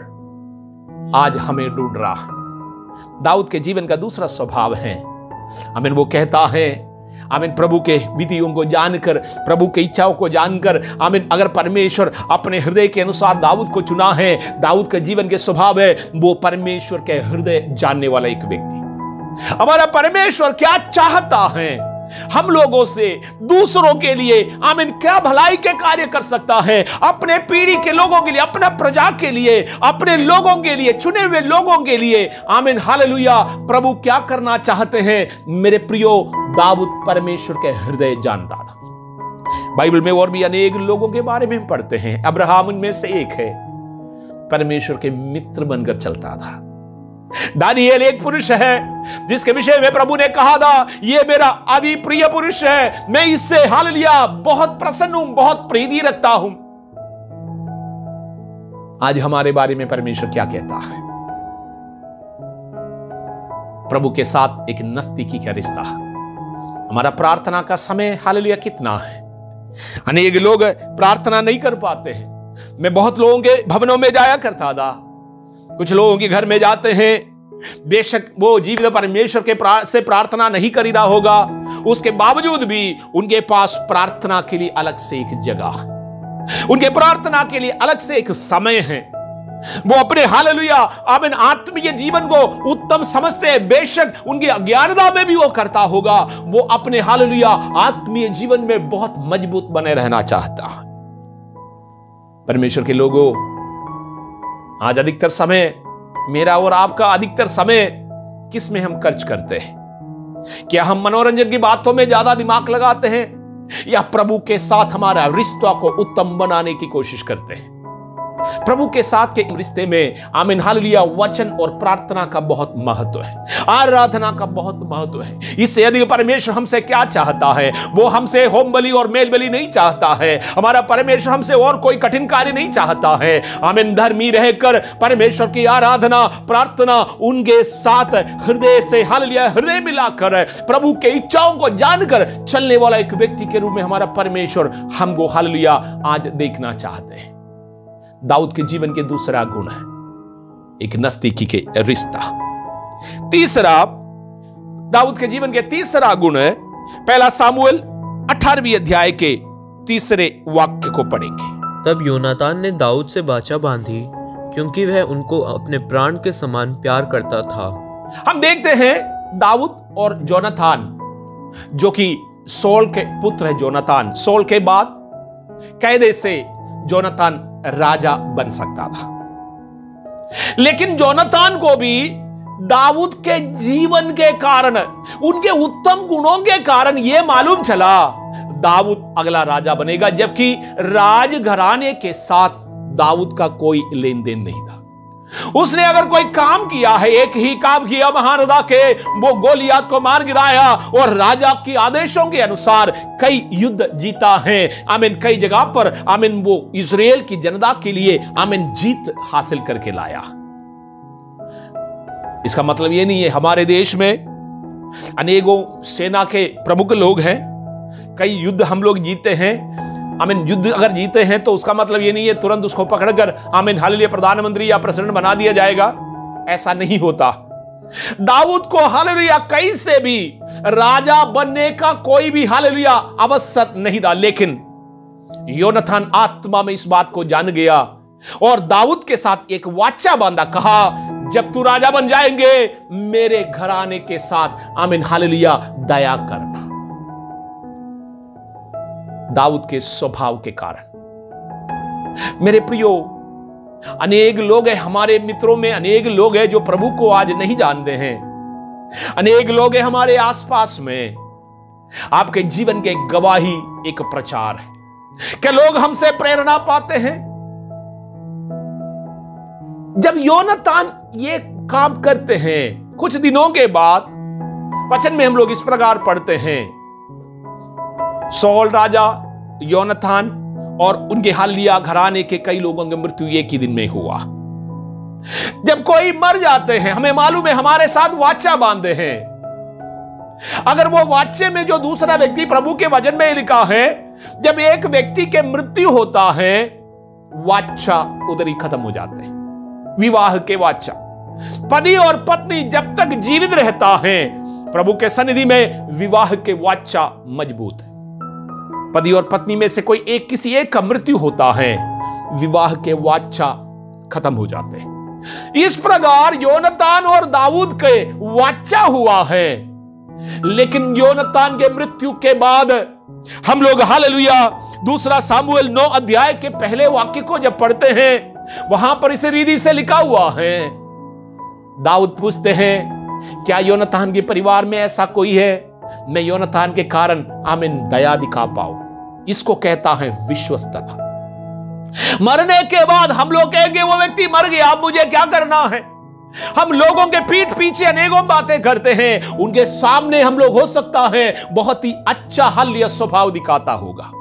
आज हमें ढूंढ रहा है। दाऊद के जीवन का दूसरा स्वभाव है, आमीन, वो कहता है आमीन, प्रभु के विधियों को जानकर, प्रभु की इच्छाओं को जानकर, आमीन, अगर परमेश्वर अपने हृदय के अनुसार दाऊद को चुना है, दाऊद के जीवन के स्वभाव है वो परमेश्वर के हृदय जानने वाला एक व्यक्ति। हमारा परमेश्वर क्या चाहता है हम लोगों से, दूसरों के लिए, आमीन, क्या भलाई के कार्य कर सकता है, अपने पीढ़ी के लोगों के लिए, अपना प्रजा के लिए, अपने लोगों के लिए, चुने हुए लोगों के लिए, आमीन, हालेलुया। प्रभु क्या करना चाहते हैं? मेरे प्रियो, दाऊद परमेश्वर के हृदय जानता था। बाइबल में और भी अनेक लोगों के बारे में पढ़ते हैं। अब्राहम उनमें से एक है, परमेश्वर के मित्र बनकर चलता था। दानिएल एक पुरुष है जिसके विषय में प्रभु ने कहा था, ये मेरा अति प्रिय पुरुष है, मैं इससे हालेलुया बहुत प्रसन्न हूं, बहुत प्रीति रखता हूं। आज हमारे बारे में परमेश्वर क्या कहता है? प्रभु के साथ एक नजदीकी का रिश्ता। हमारा प्रार्थना का समय हालेलुया कितना है? अनेक लोग प्रार्थना नहीं कर पाते हैं। मैं बहुत लोगों के भवनों में जाया करता था, कुछ लोगों के घर में जाते हैं, बेशक वो जीवित परमेश्वर के से प्रार्थना नहीं कर रहा होगा, उसके बावजूद भी उनके पास प्रार्थना के लिए अलग से एक जगह, उनके प्रार्थना के लिए अलग से एक समय है। वो अपने हालेलुया आमीन आत्मीय जीवन को उत्तम समझते हैं। बेशक उनकी अज्ञानता में भी वो करता होगा, वो अपने हालेलुया आत्मीय जीवन में बहुत मजबूत बने रहना चाहता है। परमेश्वर के लोगों, आज अधिकतर समय, मेरा और आपका अधिकतर समय किस में हम खर्च करते हैं? क्या हम मनोरंजन की बातों में ज्यादा दिमाग लगाते हैं या प्रभु के साथ हमारा रिश्ता को उत्तम बनाने की कोशिश करते हैं? प्रभु के साथ के रिश्ते में आमीन हालेलुया वचन और प्रार्थना का बहुत महत्व है, आराधना का बहुत महत्व है। इससे अधिक परमेश्वर हमसे क्या चाहता है? वो हमसे होम बलि और मेल बलि नहीं चाहता है। हमारा परमेश्वर हमसे और कोई कठिन कार्य नहीं चाहता है। आमीन, धर्मी रहकर परमेश्वर की आराधना प्रार्थना उनके साथ हृदय से हालेलुया हृदय मिलाकर प्रभु के इच्छाओं को जानकर चलने वाला एक व्यक्ति के रूप में हमारा परमेश्वर हमको हालेलुया आज देखना चाहते हैं। दाऊद के जीवन के दूसरा गुण है एक नजदीकी के रिश्ता। तीसरा, दाऊद के जीवन के तीसरा गुण है, पहला सामुएल 18वीं अध्याय के 3 वाक्य को पढ़ेंगे।
तब योनातान ने दाऊद से वाचा बांधी, क्योंकि वह उनको अपने प्राण के समान प्यार करता था।
हम देखते हैं दाऊद और जोनातान, जो कि सौल के पुत्र है। जोनातान, सौल के बाद कैदे से जोनातान राजा बन सकता था, लेकिन जोनातान को भी दाऊद के जीवन के कारण, उनके उत्तम गुणों के कारण यह मालूम चला दाऊद अगला राजा बनेगा, जबकि राजघराने के साथ दाऊद का कोई लेन देन नहीं था। उसने अगर कोई काम किया है, एक ही काम किया महाराजा के, वो गोलियात को मार गिराया और राजा के आदेशों के अनुसार कई युद्ध जीता है। आमीन, कई जगह पर आमीन वो इजराइल की जनता के लिए आमीन जीत हासिल करके लाया। इसका मतलब ये नहीं है, हमारे देश में अनेकों सेना के प्रमुख लोग हैं, कई युद्ध हम लोग जीते हैं। आमीन, युद्ध अगर जीते हैं तो उसका मतलब ये नहीं है तुरंत उसको पकड़कर आमीन हालेलुया प्रधानमंत्री या प्रेसिडेंट बना दिया जाएगा, ऐसा नहीं होता। दाऊद को हालेलुया कहीं से भी राजा बनने का कोई भी हालेलुया अवसर नहीं था, लेकिन योनातान आत्मा में इस बात को जान गया और दाऊद के साथ एक वाचा बांधा, कहा जब तू राजा बन जाएंगे मेरे घराने के साथ आमीन हालेलुया दया करना। दाऊद के स्वभाव के कारण मेरे प्रियो, अनेक लोग हैं हमारे मित्रों में, अनेक लोग हैं जो प्रभु को आज नहीं जानते हैं, अनेक लोग हैं हमारे आसपास में। आपके जीवन के गवाही एक प्रचार है। क्या लोग हमसे प्रेरणा पाते हैं? जब योनातान ये काम करते हैं, कुछ दिनों के बाद वचन में हम लोग इस प्रकार पढ़ते हैं, सौल राजा, योनातान और उनके हालिया घराने के कई लोगों की मृत्यु एक ही दिन में हुआ। जब कोई मर जाते हैं, हमें मालूम है हमारे साथ वाचा बांधे हैं। अगर वो वाचे में जो दूसरा व्यक्ति, प्रभु के वचन में लिखा है, जब एक व्यक्ति के मृत्यु होता है, वाचा उधर ही खत्म हो जाते हैं। विवाह के वाचा, पति और पत्नी जब तक जीवित रहता है, प्रभु के सन्निधि में विवाह के वाचा मजबूत है। पति और पत्नी में से कोई एक, किसी एक का मृत्यु होता है, विवाह के वाचा खत्म हो जाते हैं। इस प्रकार योनातान और दाऊद के वाचा हुआ है। लेकिन योनातान के मृत्यु के बाद हम लोग हालेलुया दूसरा सामुएल 9 अध्याय के पहले वाक्य को जब पढ़ते हैं, वहां पर इस रीति से लिखा हुआ है। दाऊद पूछते हैं, क्या योनातान के परिवार में ऐसा कोई है, मैं योनातान के कारण आमीन दया दिखा पाऊं। इसको कहता है विश्वस्तता। मरने के बाद हम लोग कहेंगे वो व्यक्ति मर गया, अब मुझे क्या करना है। हम लोगों के पीठ पीछे अनेकों बातें करते हैं, उनके सामने हम लोग हो सकता है बहुत ही अच्छा हल या स्वभाव दिखाता होगा।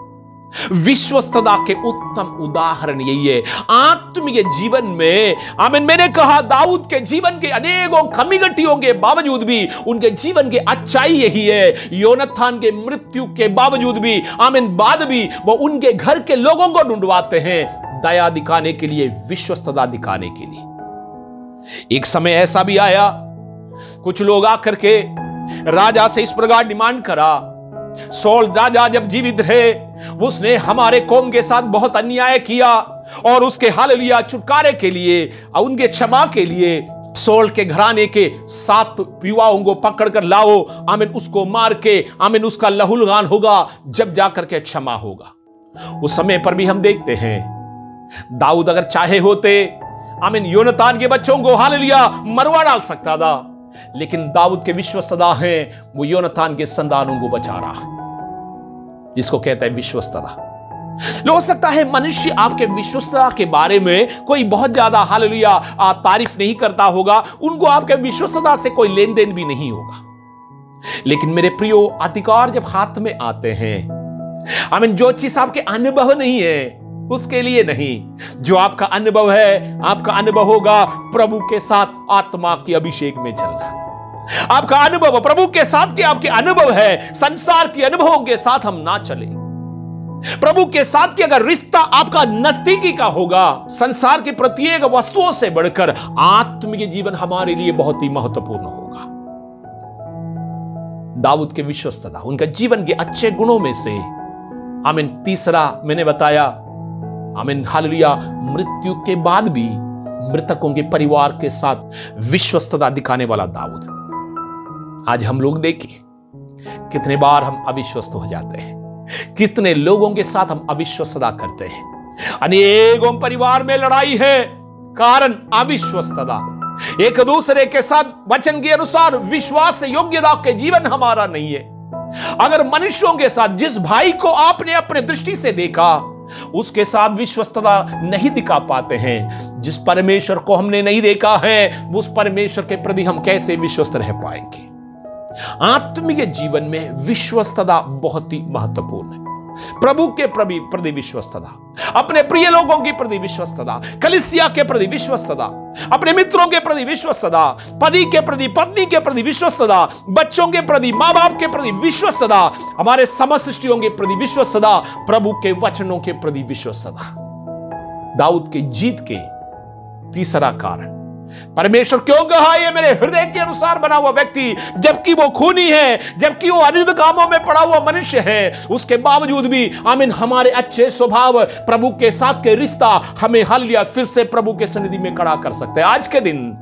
विश्वस्तता के उत्तम उदाहरण यही है आत्मीय जीवन में। आमीन। मैंने कहा दाऊद के जीवन के अनेकों कमी गट्टियों के बावजूद भी उनके जीवन की अच्छाई यही है। योनातान के मृत्यु के बावजूद भी, आमीन, बाद भी वो उनके घर के लोगों को ढूंढवाते हैं, दया दिखाने के लिए, विश्वस्तता दिखाने के लिए। एक समय ऐसा भी आया, कुछ लोग आकर के राजा से इस प्रकार डिमांड करा, सौल राजा जब जीवित रहे, उसने हमारे कौम के साथ बहुत अन्याय किया और उसके हालेलुया छुटकारे के लिए, उनके क्षमा के लिए सौल के घराने के 7 युवाओं को पकड़ कर लाओ, आमीन, उसको मार के, आमीन, उसका लहूलुहान होगा, जब जाकर के क्षमा होगा। उस समय पर भी हम देखते हैं दाऊद अगर चाहे होते, आमीन, योनातान के बच्चों को हालेलुया मरवा डाल सकता था, लेकिन दाऊद के विश्वस्तता है, वो योनातान के संतानों को बचा रहा है, जिसको कहता है विश्वस्तता। हो सकता है मनुष्य आपके विश्वस्तता के बारे में कोई बहुत ज्यादा हालेलुया तारीफ नहीं करता होगा, उनको आपके विश्वस्तता से कोई लेन देन भी नहीं होगा। लेकिन मेरे प्रियो, अधिकार जब हाथ में आते हैं, आमीन, जो चीज आपके अनुभव नहीं है उसके लिए नहीं, जो आपका अनुभव है, आपका अनुभव होगा प्रभु के साथ आत्मा के अभिषेक में चलना। आपका अनुभव प्रभु के साथ के आपके अनुभव है, संसार के अनुभवों के साथ हम ना चले। प्रभु के साथ के अगर रिश्ता आपका नजदीकी का होगा, संसार के प्रत्येक वस्तुओं से बढ़कर आत्मिक जीवन हमारे लिए बहुत ही महत्वपूर्ण होगा। दाऊद के विश्वस्तता, उनका जीवन के अच्छे गुणों में से, आमीन, तीसरा मैंने बताया, आमीन, हालेलुया, मृत्यु के बाद भी मृतकों के परिवार के साथ विश्वस्तता दिखाने वाला दाऊद। आज हम लोग देखें कितने बार हम अविश्वस्त हो जाते हैं, कितने लोगों के साथ हम अविश्वस्तता करते हैं। अनेकों परिवार में लड़ाई है, कारण अविश्वस्तता। एक दूसरे के साथ वचन के अनुसार विश्वास से योग्यता के जीवन हमारा नहीं है। अगर मनुष्यों के साथ, जिस भाई को आपने अपने दृष्टि से देखा, उसके साथ विश्वस्तता नहीं दिखा पाते हैं, जिस परमेश्वर को हमने नहीं देखा है, उस परमेश्वर के प्रति हम कैसे विश्वस्त रह पाएंगे। आत्मिक जीवन में विश्वस्तता बहुत ही महत्वपूर्ण है। प्रभु के प्रति विश्वस्तता, अपने प्रिय लोगों के प्रति विश्वस्तता, कलीसिया के प्रति विश्वस्तता, अपने मित्रों के प्रति विश्वस्तता, पति के प्रति, पत्नी के प्रति विश्वस्तता, बच्चों के प्रति, मां बाप के प्रति विश्वस्तता, हमारे समस्त सृष्टियों के प्रति विश्वस्तता, प्रभु के वचनों के प्रति विश्वस्तता। दाऊद के जीत के तीसरा कारण, परमेश्वर क्यों कहा ये मेरे हृदय के अनुसार बना हुआ व्यक्ति, जबकि वो खूनी है, जबकि वो अनित कामों में पड़ा हुआ मनुष्य है, उसके बावजूद भी, आमीन, हमारे अच्छे स्वभाव, प्रभु के साथ के रिश्ता हमें हालेलुया फिर से प्रभु के सन्निधि में खड़ा कर सकते हैं। आज के दिन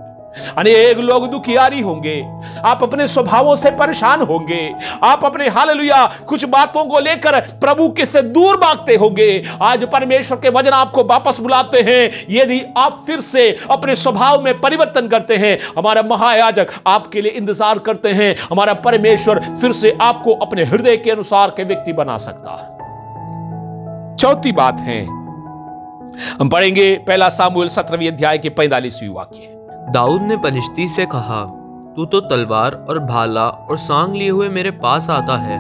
अनेक लोग दुखियारी होंगे, आप अपने स्वभावों से परेशान होंगे, आप अपने हालेलुया कुछ बातों को लेकर प्रभु के से दूर भागते होंगे। आज परमेश्वर के वचन आपको वापस बुलाते हैं, यदि आप फिर से अपने स्वभाव में परिवर्तन करते हैं, हमारा महायाजक आपके लिए इंतजार करते हैं। हमारा परमेश्वर फिर से आपको अपने हृदय के अनुसार के व्यक्ति बना सकता है। चौथी बात है, हम पढ़ेंगे 1 सामुएल 17वें अध्याय के 45वें वाक्य।
दाऊद ने पलिश्ती से कहा, तू तो तलवार और भाला और सांग लिए हुए मेरे पास आता है,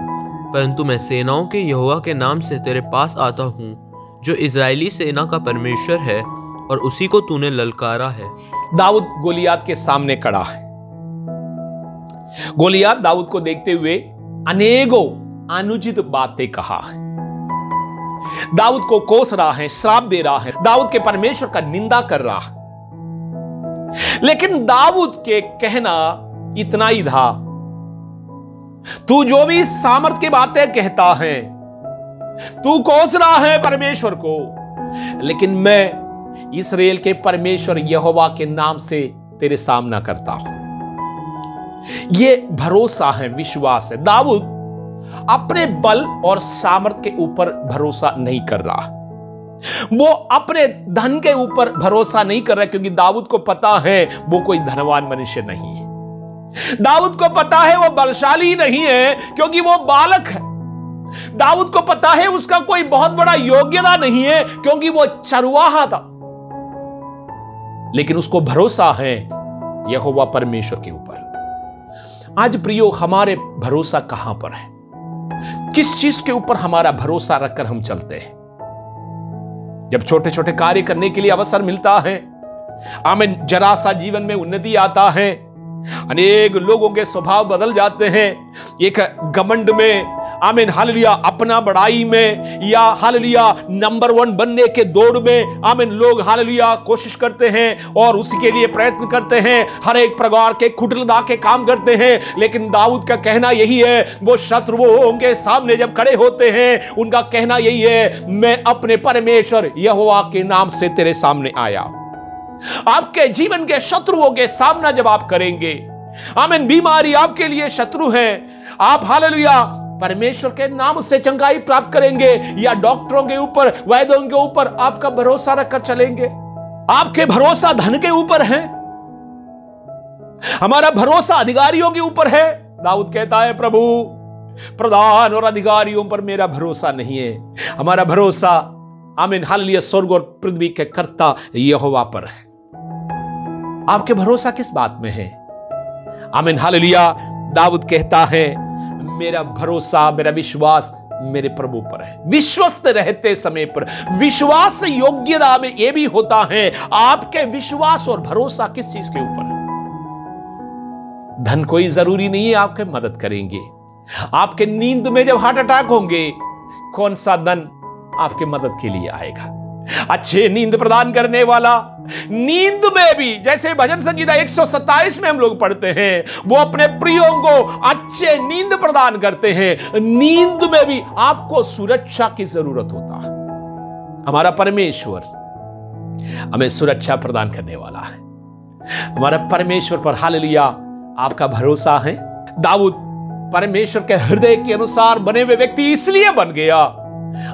परंतु मैं सेनाओं के यहोवा के नाम से तेरे पास आता हूँ, जो इजरायली सेना का परमेश्वर है, और उसी को तूने ललकारा है।
दाऊद गोलियात के सामने खड़ा है। गोलियात दाऊद को देखते हुए अनेकों अनुचित बातें कहा है, दाऊद को कोस रहा है, श्राप दे रहा है, दाऊद के परमेश्वर का निंदा कर रहा है। लेकिन दाऊद के कहना इतना ही था, तू जो भी सामर्थ की बातें कहता है, तू कोस रहा है परमेश्वर को, लेकिन मैं इस्राएल के परमेश्वर यहोवा के नाम से तेरे सामना करता हूं। यह भरोसा है, विश्वास है। दाऊद अपने बल और सामर्थ के ऊपर भरोसा नहीं कर रहा, वो अपने धन के ऊपर भरोसा नहीं कर रहा, क्योंकि दाऊद को पता है वो कोई धनवान मनुष्य नहीं है। दाऊद को पता है वो बलशाली नहीं है, क्योंकि वो बालक है। दाऊद को पता है उसका कोई बहुत बड़ा योग्यता नहीं है, क्योंकि वो चरवाहा था। लेकिन उसको भरोसा है यहोवा परमेश्वर के ऊपर। आज प्रियो, हमारे भरोसा कहां पर है? किस चीज के ऊपर हमारा भरोसा रखकर हम चलते हैं? जब छोटे छोटे कार्य करने के लिए अवसर मिलता है, आमीन, जरा सा जीवन में उन्नति आता है, अनेक लोगों के स्वभाव बदल जाते हैं। एक घमंड में, आमीन, हालेलुया, अपना बड़ाई में, या हालेलुया नंबर 1 बनने के दौड़ में, आमीन, लोग हालेलुया कोशिश करते हैं और उसी के लिए प्रयत्न करते हैं, हर एक प्रकार के कुटिलता के काम करते हैं। लेकिन दाऊद का कहना यही है, वो शत्रुओं के सामने जब खड़े होते हैं, उनका कहना यही है, मैं अपने परमेश्वर यहोवा के नाम से तेरे सामने आया। आपके जीवन के शत्रुओं के सामना जब आप करेंगे, आमीन, बीमारी आपके लिए शत्रु है, आप हालेलुया परमेश्वर के नाम से चंगाई प्राप्त करेंगे, या डॉक्टरों के ऊपर, वैद्यों के ऊपर आपका भरोसा रखकर चलेंगे? आपके भरोसा धन के ऊपर है, हमारा भरोसा अधिकारियों के ऊपर है। दाऊद कहता है, प्रभु, प्रधान और अधिकारियों पर मेरा भरोसा नहीं है, हमारा भरोसा, आमीन, हालेलुया, स्वर्ग और पृथ्वी के कर्ता यहोवा पर है। आपके भरोसा किस बात में है? आमीन, हालेलुया। दाऊद कहता है, मेरा भरोसा, मेरा विश्वास मेरे प्रभु पर है। विश्वस्त रहते समय पर विश्वास योग्यता में यह भी होता है, आपके विश्वास और भरोसा किस चीज के ऊपर है? धन कोई जरूरी नहीं है आपके मदद करेंगे। आपके नींद में जब हार्ट अटैक होंगे, कौन सा धन आपके मदद के लिए आएगा? अच्छे नींद प्रदान करने वाला, नींद में भी, जैसे भजन संगीता 127 में हम लोग पढ़ते हैं, वो अपने प्रियों को अच्छे नींद प्रदान करते हैं। नींद में भी आपको सुरक्षा की जरूरत होता है। हमारा परमेश्वर हमें सुरक्षा प्रदान करने वाला है। हमारा परमेश्वर पर हालेलुया आपका भरोसा है। दाऊद परमेश्वर के हृदय के अनुसार बने हुए व्यक्ति इसलिए बन गया,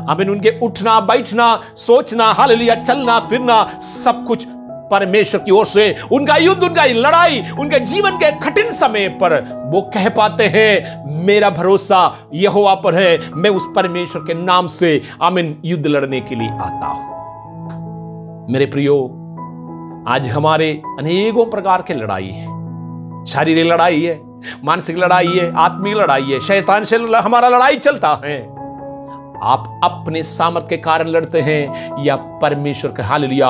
आमीन, उनके उठना बैठना, सोचना, हालेलुया, चलना फिरना, सब कुछ परमेश्वर की ओर से। उनका युद्ध, उनका लड़ाई, उनके जीवन के कठिन समय पर वो कह पाते हैं, मेरा भरोसा यहोवा पर है, मैं उस परमेश्वर के नाम से, आमीन, युद्ध लड़ने के लिए आता हूं। मेरे प्रियो, आज हमारे अनेकों प्रकार के लड़ाई है। शारीरिक लड़ाई है, मानसिक लड़ाई है, आत्मिक लड़ाई है, शैतान से हमारा लड़ाई चलता है। आप अपने सामर्थ के कारण लड़ते हैं या परमेश्वर के, हालेलुया,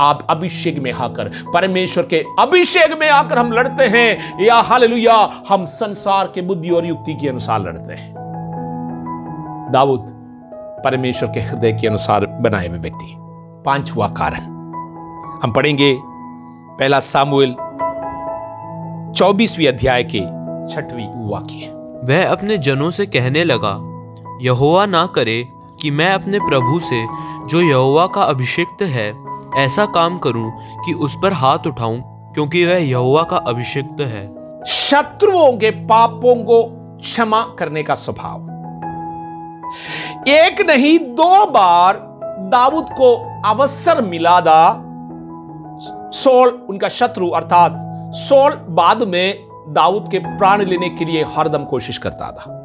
आप अभिषेक में आकर, परमेश्वर के अभिषेक में आकर हम लड़ते हैं, या हालेलुया हम संसार के बुद्धि और युक्ति के अनुसार लड़ते हैं? दाऊद परमेश्वर के हृदय के अनुसार बनाए हुए व्यक्ति। 5वां कारण हम पढ़ेंगे, 1 सामुएल 24वीं अध्याय के 6वें वाक्य।
वह अपने जनों से कहने लगा, यहोवा ना करे कि मैं अपने प्रभु से, जो यहोवा का अभिषिक्त है, ऐसा काम करूं कि उस पर हाथ उठाऊं, क्योंकि वह यहोवा का अभिषिक्त है।
शत्रुओं के पापों को क्षमा करने का स्वभाव। एक नहीं 2 बार दाऊद को अवसर मिला था। सौल, उनका शत्रु अर्थात सौल, बाद में दाऊद के प्राण लेने के लिए हरदम कोशिश करता था।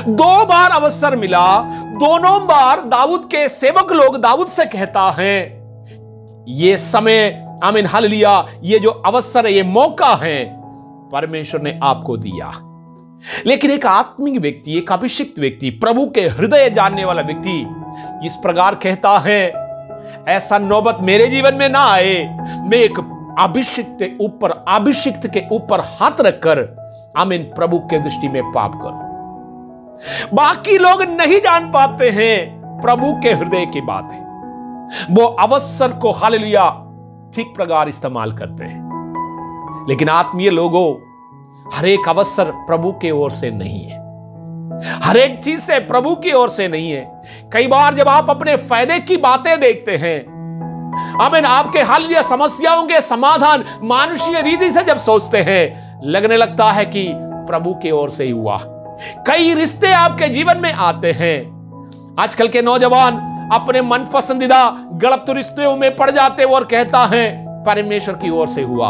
2 बार अवसर मिला, दोनों बार दाऊद के सेवक लोग दाऊद से कहता है, ये समय आमीन हालेलुया, ये जो अवसर है, ये मौका है, परमेश्वर ने आपको दिया। लेकिन एक आत्मिक व्यक्ति, एक अभिषिक्त व्यक्ति, प्रभु के हृदय जानने वाला व्यक्ति इस प्रकार कहता है, ऐसा नौबत मेरे जीवन में ना आए, मैं एक अभिषिक्त के ऊपर हाथ रखकर आमीन प्रभु के दृष्टि में पाप करूं। बाकी लोग नहीं जान पाते हैं प्रभु के हृदय की बात है, वो अवसर को हालेलुया ठीक प्रकार इस्तेमाल करते हैं। लेकिन आत्मीय लोगों, हर एक अवसर प्रभु के ओर से नहीं है, हर एक चीज से प्रभु की ओर से नहीं है। कई बार जब आप अपने फायदे की बातें देखते हैं, आमीन, आपके हालिया समस्याओं के समाधान मानुषीय रीति से जब सोचते हैं, लगने लगता है कि प्रभु की ओर से ही हुआ। कई रिश्ते आपके जीवन में आते हैं। आजकल के नौजवान अपने मन पसंदीदा गलत रिश्तों में पड़ जाते और कहता है परमेश्वर की ओर से हुआ।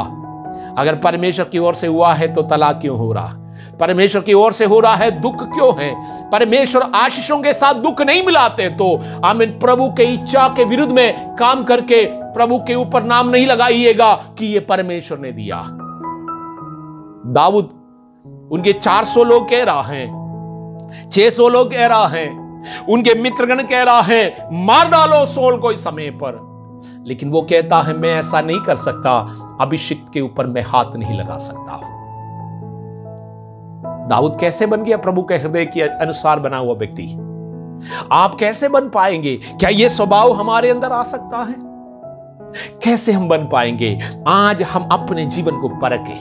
अगर परमेश्वर की ओर से हुआ है तो तलाक क्यों हो रहा? परमेश्वर की ओर से हो रहा है, दुख क्यों है? परमेश्वर आशीषों के साथ दुख नहीं मिलाते, तो आमीन प्रभु के इच्छा के विरुद्ध में काम करके प्रभु के ऊपर नाम नहीं लगाइएगा कि ये परमेश्वर ने दिया। दाऊद, उनके 400 लोग कह रहा है, 600 लोग कह रहा है, उनके मित्रगण कह रहा है मार डालो सौल को इस समय पर, लेकिन वो कहता है मैं ऐसा नहीं कर सकता, अभिषिक्त के ऊपर मैं हाथ नहीं लगा सकता। दाऊद कैसे बन गया प्रभु के हृदय के अनुसार बना हुआ व्यक्ति? आप कैसे बन पाएंगे? क्या यह स्वभाव हमारे अंदर आ सकता है? कैसे हम बन पाएंगे? आज हम अपने जीवन को परखें।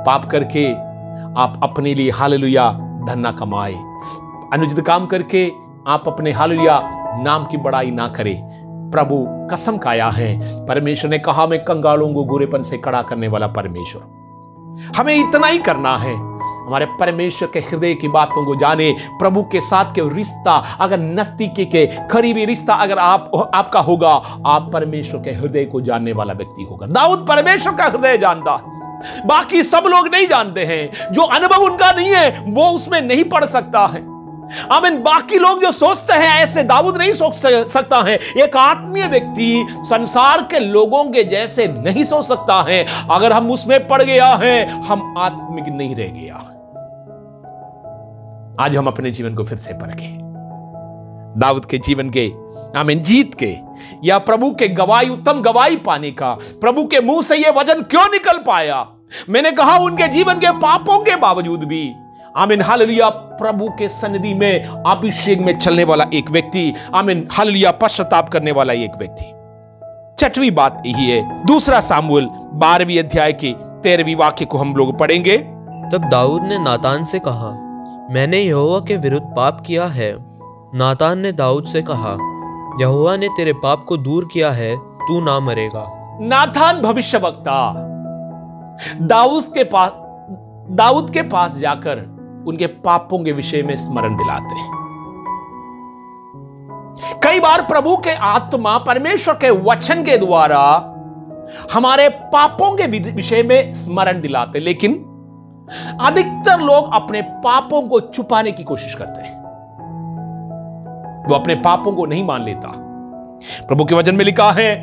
पाप करके आप अपने लिए हालेलुया धन ना कमाए, अनुचित काम करके आप अपने हालेलुया नाम की बड़ाई ना करें। प्रभु कसम खाया है, परमेश्वर ने कहा मैं कंगालों को गोरेपन से खड़ा करने वाला परमेश्वर। हमें इतना ही करना है, हमारे परमेश्वर के हृदय की बातों को जाने। प्रभु के साथ के रिश्ता अगर नजदीकी के करीबी रिश्ता अगर आपका होगा, आप परमेश्वर के हृदय को जानने वाला व्यक्ति होगा। दाऊद परमेश्वर का हृदय जानता है, बाकी सब लोग नहीं जानते हैं। जो अनुभव उनका नहीं है वो उसमें नहीं पढ़ सकता है। आमीन। बाकी लोग जो सोचते हैं ऐसे दाऊद नहीं सोच सकता है। एक आत्मीय व्यक्ति संसार के लोगों के जैसे नहीं सोच सकता है। अगर हम उसमें पड़ गया है, हम आत्मिक नहीं रह गया। आज हम अपने जीवन को फिर से परखें। दाऊद के जीवन के आमीन जीत के या प्रभु के गवाही, उत्तम गवाही पाने का प्रभु के मुंह से यह वचन क्यों निकल पाया? मैंने कहा उनके जीवन के पापों के बावजूद भी आमीन हालेलुया प्रभु के सन्निधि में अभिषेक में चलने वाला एक व्यक्ति, आमीन हालेलुया पश्चाताप करने वाला एक व्यक्ति। छठवीं बात यही है, दूसरा सामुएल 12वीं अध्याय की 13वीं वाक्य को हम लोग पढ़ेंगे।
तब दाऊद ने नातान से कहा, मैंने यहोवा के विरुद्ध पाप किया है। नातान ने दाऊद से कहा, यहोवा ने तेरे पाप को दूर किया है, तू ना मरेगा।
नातान भविष्यवक्ता दाऊद के पास जाकर उनके पापों के विषय में स्मरण दिलाते हैं। कई बार प्रभु के आत्मा परमेश्वर के वचन के द्वारा हमारे पापों के विषय में स्मरण दिलाते, लेकिन अधिकतर लोग अपने पापों को छुपाने की कोशिश करते हैं। वो अपने पापों को नहीं मान लेता। प्रभु के वचन में लिखा है,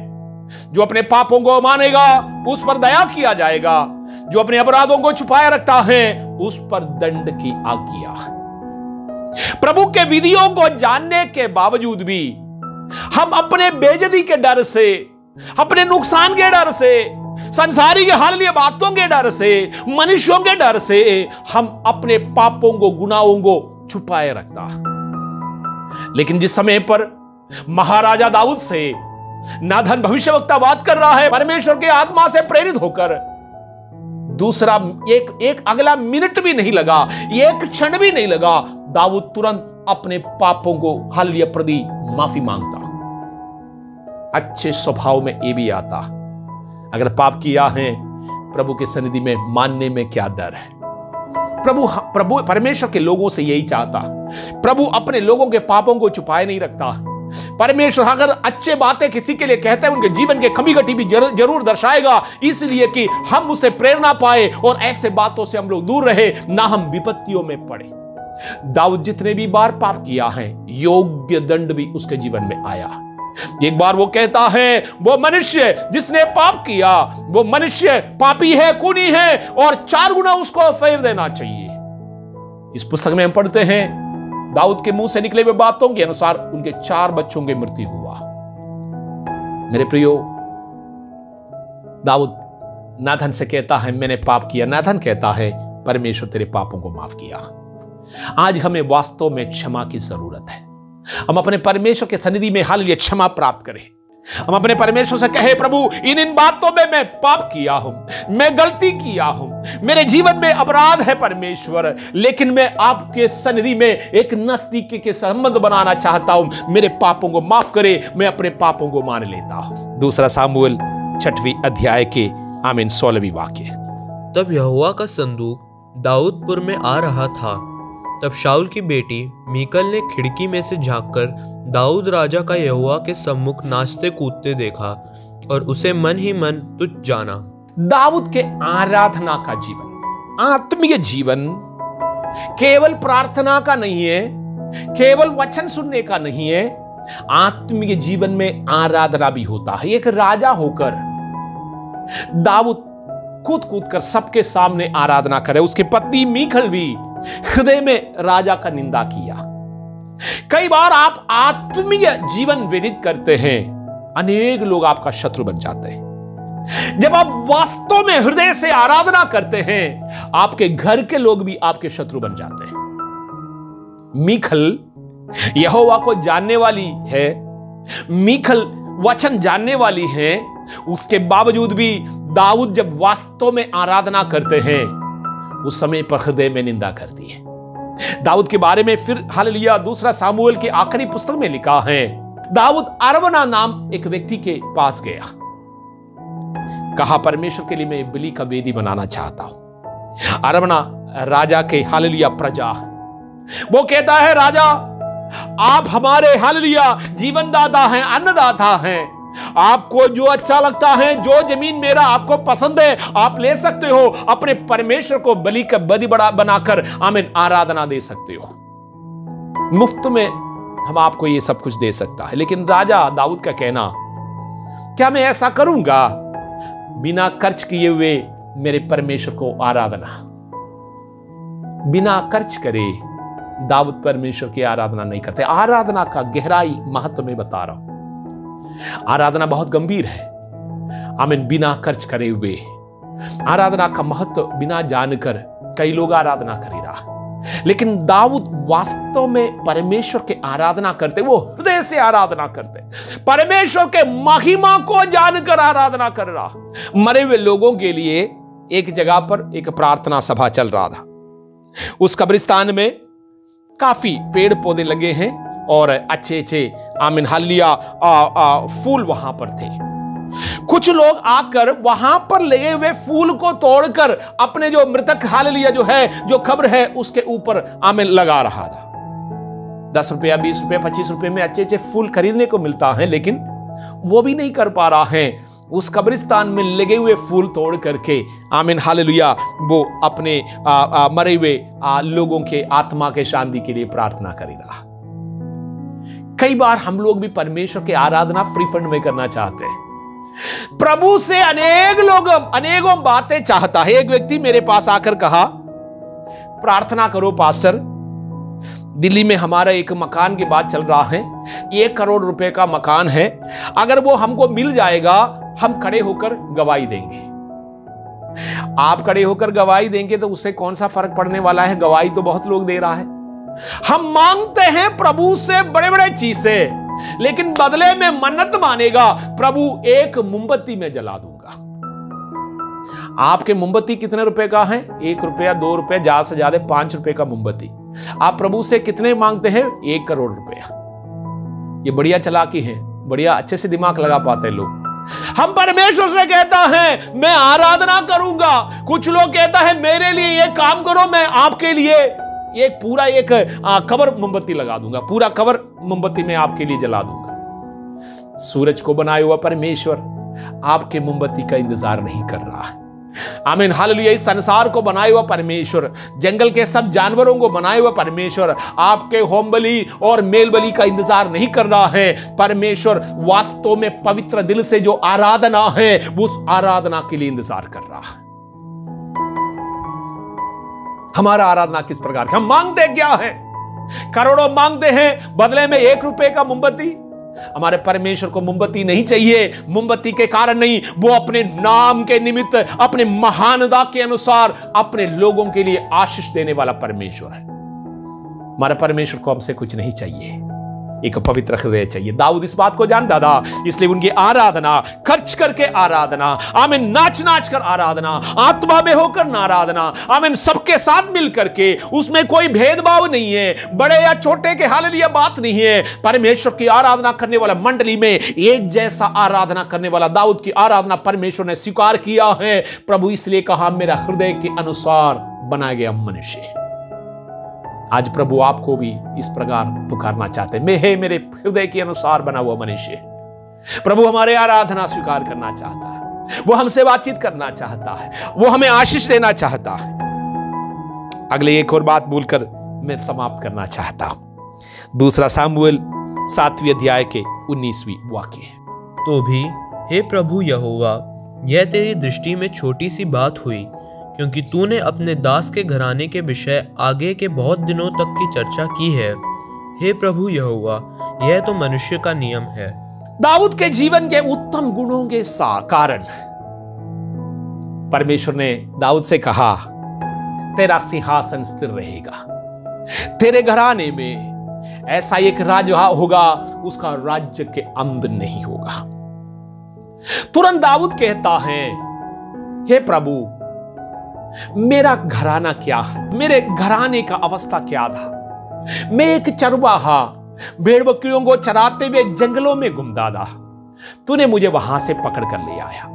जो अपने पापों को मानेगा उस पर दया किया जाएगा, जो अपने अपराधों को छुपाए रखता है उस पर दंड की आज्ञा। प्रभु के विधियों को जानने के बावजूद भी हम अपने बेइज्जती के डर से, अपने नुकसान के डर से, संसारी के हालिया बातों के डर से, मनुष्यों के डर से हम अपने पापों को, गुनाहों को छुपाए रखता। लेकिन जिस समय पर महाराजा दाऊद से नातान भविष्यवक्ता बात कर रहा है, परमेश्वर के आत्मा से प्रेरित होकर, दूसरा एक अगला मिनट भी नहीं लगा, एक क्षण भी नहीं लगा, दाऊद तुरंत अपने पापों को हालेलुया प्रति माफी मांगता। अच्छे स्वभाव में ये भी आता, अगर पाप किया है प्रभु के सन्निधि में मानने में क्या डर है? प्रभु परमेश्वर के लोगों से यही चाहता। प्रभु अपने लोगों के पापों को छुपाए नहीं रखता। परमेश्वर अगर अच्छे बातें किसी के लिए कहते हैं, उनके जीवन के कमी घटी भी जरूर दर्शाएगा, इसलिए कि हम उसे प्रेरणा पाए और ऐसे बातों से हम लोग दूर रहे, ना हम विपत्तियों में पड़े। दाऊद जितने भी बार पाप किया है, योग्य दंड भी उसके जीवन में आया। एक बार वो कहता है, वो मनुष्य जिसने पाप किया, वो मनुष्य पापी है, खूनी है, और 4 गुना उसको फेर देना चाहिए। इस पुस्तक में हम पढ़ते हैं, दाऊद के मुंह से निकले हुए बातों के अनुसार उनके 4 बच्चों की मृत्यु हुआ। मेरे प्रियो, दाऊद नाथन से कहता है, मैंने पाप किया। नाथन कहता है, परमेश्वर तेरे पापों को माफ किया। आज हमें वास्तव में क्षमा की जरूरत है। हम अपने परमेश्वर के सन्निधि में हालेलुया क्षमा प्राप्त करें। हम अपने परमेश्वर से कहे, प्रभु इन बातों में मैं पाप किया हूं, मैं गलती किया हूं, मेरे जीवन में अपराध है परमेश्वर, लेकिन मैं आपके सन्निधि में एक नजदीकी के संबंध बनाना चाहता हूं। मेरे पापों को माफ करे, मैं अपने पापों को मान लेता हूं। 2 सामुएल 6वीं अध्याय के 16वीं वाक्य।
तब यहोवा का संदूक दाऊदपुर में आ रहा था। तब शाऊल की बेटी मीकल ने खिड़की में से झांककर दाऊद राजा का यहोवा के सम्मुख नाचते कूदते देखा और उसे मन ही मन तुच्छ जाना।
दाऊद के आराधना का जीवन, आत्मीय जीवन केवल प्रार्थना का नहीं है, केवल वचन सुनने का नहीं है। आत्मीय जीवन में आराधना भी होता है। एक राजा होकर दाऊद कूद कूद कर सबके सामने आराधना करे। उसकी पत्नी मीकल भी हृदय में राजा का निंदा किया। कई बार आप आत्मीय जीवन व्यतीत करते हैं, अनेक लोग आपका शत्रु बन जाते हैं। जब आप वास्तव में हृदय से आराधना करते हैं, आपके घर के लोग भी आपके शत्रु बन जाते हैं। मीकल यहोवा को जानने वाली है, मीकल वचन जानने वाली है, उसके बावजूद भी दाऊद जब वास्तव में आराधना करते हैं, उस समय पर हृदय में निंदा करती है। दाऊद के बारे में फिर हालेलुया 2 सामुएल की आखिरी पुस्तक में लिखा है, दाऊद अरवना नाम एक व्यक्ति के पास गया, कहा परमेश्वर के लिए मैं बलि का वेदी बनाना चाहता हूं। अरवना राजा के हालेलुया प्रजा, वो कहता है, राजा आप हमारे हालेलुया जीवनदाता हैं, अन्नदाता हैं, आपको जो अच्छा लगता है, जो जमीन मेरा आपको पसंद है, आप ले सकते हो। अपने परमेश्वर को बलि का बलि बड़ा बनाकर आमीन आराधना दे सकते हो। मुफ्त में हम आपको ये सब कुछ दे सकता है। लेकिन राजा दाऊद का कहना, क्या मैं ऐसा करूंगा? बिना खर्च किए हुए मेरे परमेश्वर को आराधना, बिना खर्च करे दाऊद परमेश्वर की आराधना नहीं करते। आराधना का गहराई महत्व में बता रहा हूं। आराधना बहुत गंभीर है। आमीन। बिना खर्च करे हुए आराधना का महत्व बिना जानकर कई लोग आराधना कर ही रहा, लेकिन दाऊद वास्तव में परमेश्वर के आराधना करते, वो हृदय से आराधना करते, परमेश्वर के महिमा को जानकर आराधना कर रहा। मरे हुए लोगों के लिए एक जगह पर एक प्रार्थना सभा चल रहा था। उस कब्रिस्तान में काफी पेड़ पौधे लगे हैं और अच्छे अच्छे आमीन हालेलुया फूल वहां पर थे। कुछ लोग आकर वहां पर लगे हुए फूल को तोड़कर अपने जो मृतक हालेलुया जो है, जो कब्र है, उसके ऊपर आमीन लगा रहा था। 10 रुपया, 20 रुपया, 25 रुपये में अच्छे अच्छे फूल खरीदने को मिलता है, लेकिन वो भी नहीं कर पा रहा है। उस कब्रिस्तान में लगे हुए फूल तोड़ करके आमीन हालेलुया वो अपने मरे हुए लोगों के आत्मा के शांति के लिए प्रार्थना कर रहा। कई बार हम लोग भी परमेश्वर की आराधना फ्री फंड में करना चाहते हैं। प्रभु से अनेक लोग अनेकों बातें चाहता है। एक व्यक्ति मेरे पास आकर कहा, प्रार्थना करो पास्टर, दिल्ली में हमारा एक मकान की बात चल रहा है, 1 करोड़ रुपए का मकान है, अगर वो हमको मिल जाएगा हम खड़े होकर गवाही देंगे। आप खड़े होकर गवाही देंगे तो उससे कौन सा फर्क पड़ने वाला है? गवाही तो बहुत लोग दे रहा है। हम मांगते हैं प्रभु से बड़े बड़े चीजें, लेकिन बदले में मन्नत मानेगा, प्रभु एक मोमबत्ती में जला दूंगा। आपके मोमबत्ती कितने रुपए का है? 1 रुपया, 2 रुपया, ज्यादा से ज्यादा 5 रुपए का मोमबत्ती। आप प्रभु से कितने मांगते हैं? 1 करोड़ रुपया। ये बढ़िया चालाकी है, बढ़िया अच्छे से दिमाग लगा पाते हैं लोग। हम परमेश्वर से कहता है मैं आराधना करूंगा, कुछ लोग कहता है मेरे लिए ये काम करो, मैं आपके लिए एक पूरा एक कवर मोमबत्ती लगा दूंगा, पूरा कवर मोमबत्ती में आपके लिए जला दूंगा। सूरज को बनाया हुआ परमेश्वर आपके मोमबत्ती का इंतजार नहीं कर रहा है। आमीन, हालेलुया। इस संसार को बनाए हुआ परमेश्वर, जंगल के सब जानवरों को बनाए हुआ परमेश्वर आपके होम बलि और मेल बलि का इंतजार नहीं कर रहा है। परमेश्वर वास्तव में पवित्र दिल से जो आराधना है, वो उस आराधना के लिए इंतजार कर रहा है। हमारा आराधना किस प्रकार की? हम मांगते क्या है? करोड़ों मांगते हैं, बदले में 1 रुपए का मोमबत्ती। हमारे परमेश्वर को मोमबत्ती नहीं चाहिए, मोमबत्ती के कारण नहीं, वो अपने नाम के निमित्त, अपने महानता के अनुसार अपने लोगों के लिए आशीष देने वाला परमेश्वर है। हमारे परमेश्वर को हमसे कुछ नहीं चाहिए, एक पवित्र हृदय चाहिए। दाऊद इस बात को जानता था, इसलिए उनकी आराधना, खर्च करके आराधना, आमीन, नाच नाच कर आराधना, आत्मा में होकर आराधना, आमीन, सबके साथ मिल करके, उसमें कोई भेदभाव नहीं है, बड़े या छोटे के हालेलुया बात नहीं है। परमेश्वर की आराधना करने वाला मंडली में एक जैसा आराधना करने वाला दाऊद की आराधना परमेश्वर ने स्वीकार किया है। प्रभु इसलिए कहा, मेरा हृदय के अनुसार बनाया गया मनुष्य। आज प्रभु आपको भी इस प्रकार पुकारना चाहते हैं, मैं है मेरे हृदय के अनुसार बना हुआ मनुष्य। प्रभु हमारे आराधना स्वीकार करना चाहता है, वो हमसे बातचीत करना चाहता है, वो हमें आशीष देना चाहता है। अगले एक और बात बोलकर मैं समाप्त करना चाहता हूं। 2 सामुएल 7वें अध्याय के 19वीं वाक्य है।
तो भी हे प्रभु यहोवा, यह तेरी दृष्टि में छोटी सी बात हुई, क्योंकि तूने अपने दास के घराने के विषय आगे के बहुत दिनों तक की चर्चा की है। हे प्रभु यहोवा, यह तो मनुष्य का नियम है।
दाऊद के जीवन के उत्तम गुणों के कारण परमेश्वर ने दाऊद से कहा, तेरा सिंहासन स्थिर रहेगा, तेरे घराने में ऐसा एक राजा होगा, उसका राज्य के अंत नहीं होगा। तुरंत दाऊद कहता है, हे प्रभु, मेरा घराना क्या है, मेरे घराने का अवस्था क्या था? मैं एक चरवाहा भेड़ बकरियों को चराते हुए जंगलों में घूमता था। तूने मुझे वहां से पकड़ कर ले आया।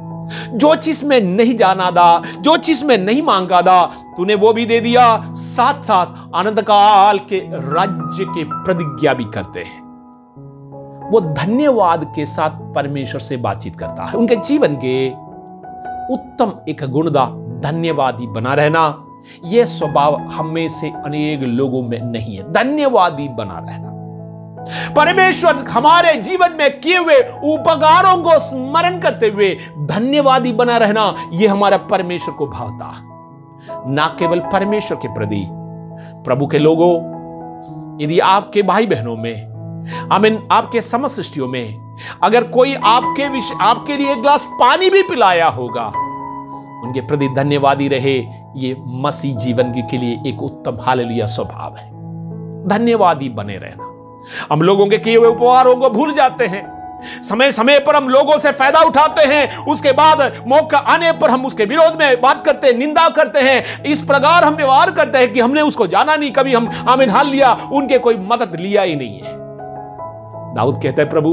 जो चीज में नहीं जाना था, जो चीज में नहीं मांगा था, तूने वो भी दे दिया। साथ साथ अनंत काल के राज्य की प्रतिज्ञा भी करते हैं। वो धन्यवाद के साथ परमेश्वर से बातचीत करता है। उनके जीवन के उत्तम एक गुण था धन्यवादी बना रहना। यह स्वभाव हमें से अनेक लोगों में नहीं है, धन्यवादी बना रहना। परमेश्वर हमारे जीवन में किए हुए उपकारों को स्मरण करते हुए धन्यवादी बना रहना, यह हमारा परमेश्वर को भावता। ना केवल परमेश्वर के प्रति, प्रभु के लोगों, यदि आपके भाई बहनों में, आमीन, आपके समस्त सृष्टियों में अगर कोई आपके लिए एक गिलास पानी भी पिलाया होगा, उनके प्रति धन्यवादी रहे। ये मसीह जीवन के लिए एक उत्तम हालेलुया स्वभाव है, धन्यवादी बने रहना। हम लोगों के किए हुए उपहारों को भूल जाते हैं, समय समय पर हम लोगों से फायदा उठाते हैं, उसके बाद मौका आने पर हम उसके विरोध में बात करते हैं, निंदा करते हैं। इस प्रकार हम व्यवहार करते हैं कि हमने उसको जाना नहीं, कभी हम आमीन हाल लिया, उनके कोई मदद लिया ही नहीं है। दाऊद कहते हैं, प्रभु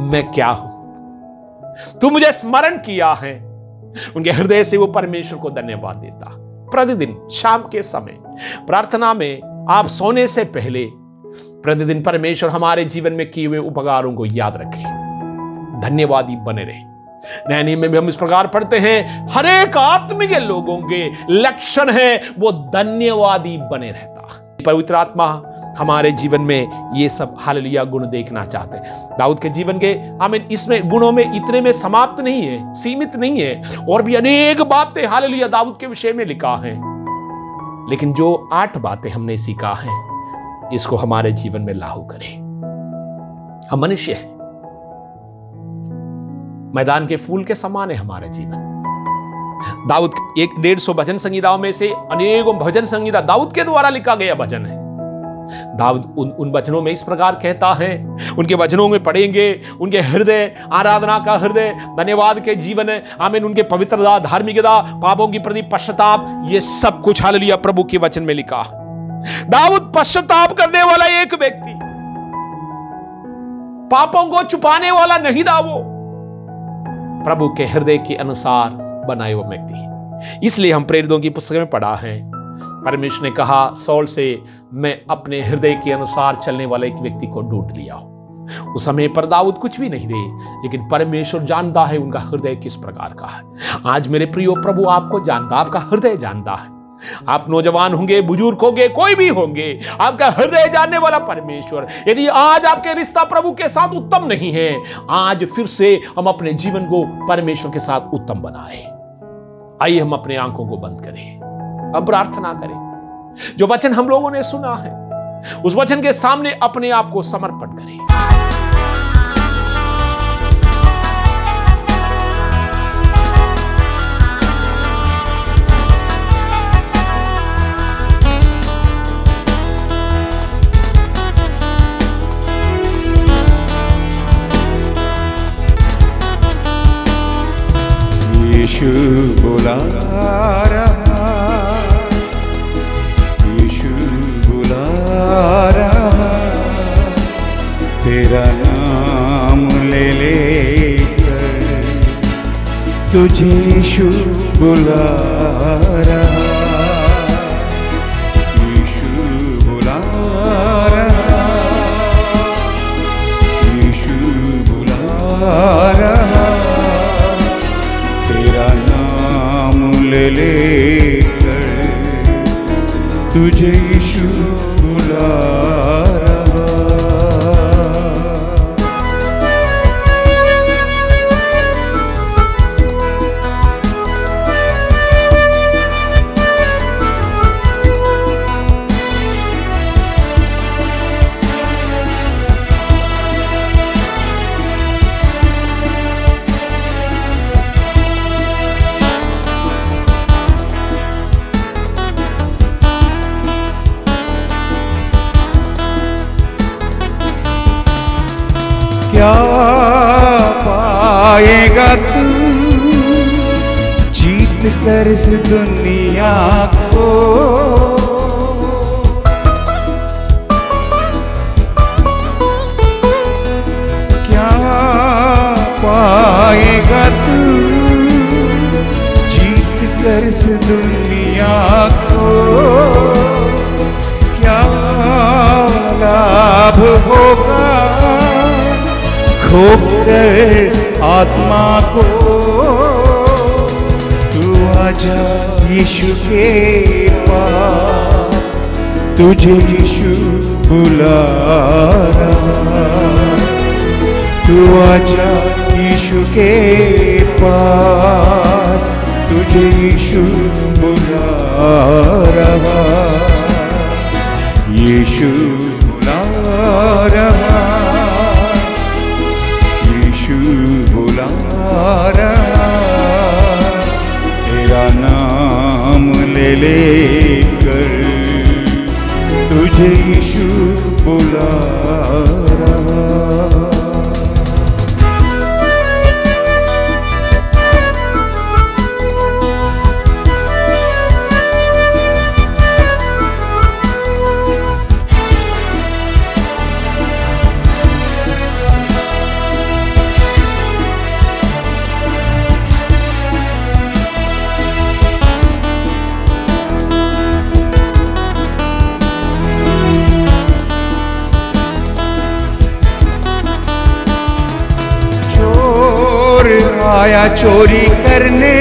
मैं क्या हूं, तू मुझे स्मरण किया है। उनके हृदय से वो परमेश्वर को धन्यवाद देता। प्रतिदिन शाम के समय प्रार्थना में आप सोने से पहले प्रतिदिन परमेश्वर हमारे जीवन में किए हुए उपकारों को याद रखें, धन्यवादी बने रहे। नए नियम में भी हम इस प्रकार पढ़ते हैं, हर एक आत्मिक लोगों के लक्षण है वो धन्यवादी बने रहता। पवित्र आत्मा हमारे जीवन में ये सब हालेलुया गुण देखना चाहते हैं। दाऊद के जीवन के आमीन इसमें गुणों में इतने में समाप्त नहीं है, सीमित नहीं है, और भी अनेक बातें हालेलुया दाऊद के विषय में लिखा है। लेकिन जो 8 बातें हमने सीखा है, इसको हमारे जीवन में लागू करें। हम मनुष्य हैं, मैदान के फूल के समान है हमारे जीवन। दाऊद 150 भजन संगीताओं में से अनेकों भजन संगीता दाऊद के द्वारा लिखा गया भजन है। दाऊद उन वचनों में इस प्रकार कहता है, उनके वचनों में पढ़ेंगे, उनके हृदय, आराधना का हृदय, धन्यवाद के जीवन, आमीन, उनके पवित्रता, धार्मिकता, पापों की प्रति पश्चाताप, ये सब कुछ हालेलुया प्रभु के वचन में लिखा। दाऊद पश्चाताप करने वाला एक व्यक्ति, पापों को छुपाने वाला नहीं था, वो प्रभु के हृदय के अनुसार बनाए हुआ व्यक्ति। इसलिए हम प्रेरितों की पुस्तक में पढ़ा है, परमेश्वर ने कहा सौल से, मैं अपने हृदय के अनुसार चलने वाले एक व्यक्ति को ढूंढ लिया हूं। उस समय पर दाऊद कुछ भी नहीं दे, लेकिन परमेश्वर जानता है उनका हृदय किस प्रकार का है। आज मेरे प्रियो, प्रभु आपको जानता, आपका हृदय जानता है। आप नौजवान होंगे, बुजुर्ग होंगे, कोई भी होंगे, आपका हृदय जानने वाला परमेश्वर, यदि आज आपके रिश्ता प्रभु के साथ उत्तम नहीं है, आज फिर से हम अपने जीवन को परमेश्वर के साथ उत्तम बनाएं। आइए हम अपने आंखों को बंद करें, हम प्रार्थना करें। जो वचन हम लोगों ने सुना है, उस वचन के सामने अपने आप को समर्पण करें।
यीशु बुला रहा, यीशु बुला रहा, तेरा नाम ले लेकर तुझे यीशु बुला रहा, यीशु बुला रहा, यीशु बुला रहा, तेरा नाम ले लेकर तुझे यीशु बुला रहा। क्या पाएगा तू जीत कर इस दुनिया को, क्या पाएगा तू जीत कर इस दुनिया को, क्या लाभ होगा खोकर आत्मा को। तू आजा यीशु के पास, तुझे यीशु बुला रहा, तू आजा यीशु के पास, तुझे यीशु बुला रहा, यीशु बुला रहा, बुला रहा, तेरा नाम ले लेकर तुझे यीशु बुला रहा। आया चोरी करने,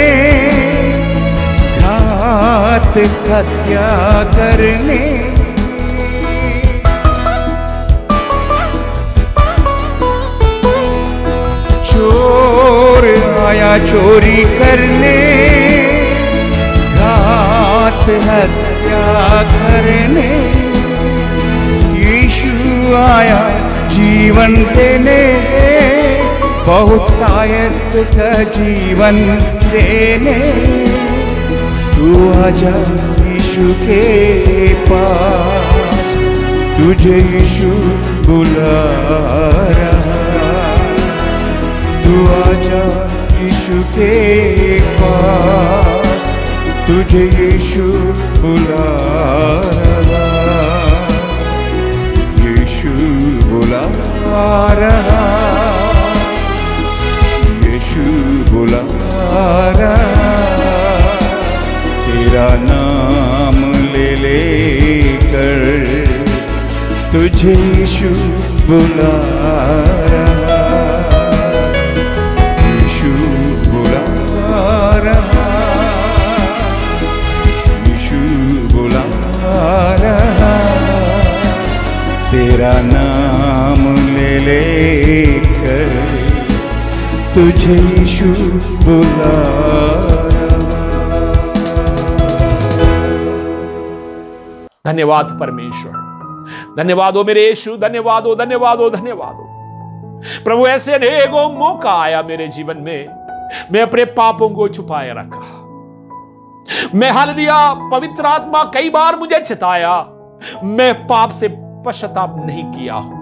घात हत्या करने, चोर आया चोरी करने, घात हत्या करने, यीशु आया जीवन देने, बहुतायत का जीवन देने। तू आजा यीशु के पास, तुझे यीशु बुला रहा, तू आजा यीशु के पास, तुझे यीशु बुला रहा, यीशु बुला रहा, बुला रहा, तेरा नाम ले लेकर तुझे यीशु
बुला रहा, यीशु बुला रहा, यीशु बुला रहा, तेरा नाम ले लेकर तुझे यीशु बुला रहा।
धन्यवाद परमेश्वर, धन्यवाद हो मेरे यीशु, धन्यवाद हो, धन्यवाद हो, धन्यवाद हो प्रभु। ऐसे अनेकों मौका आया मेरे जीवन में, मैं अपने पापों को छुपाए रखा। मैं हालेलुया, पवित्र आत्मा कई बार मुझे चिताया, मैं पाप से पश्चाताप नहीं किया हूं।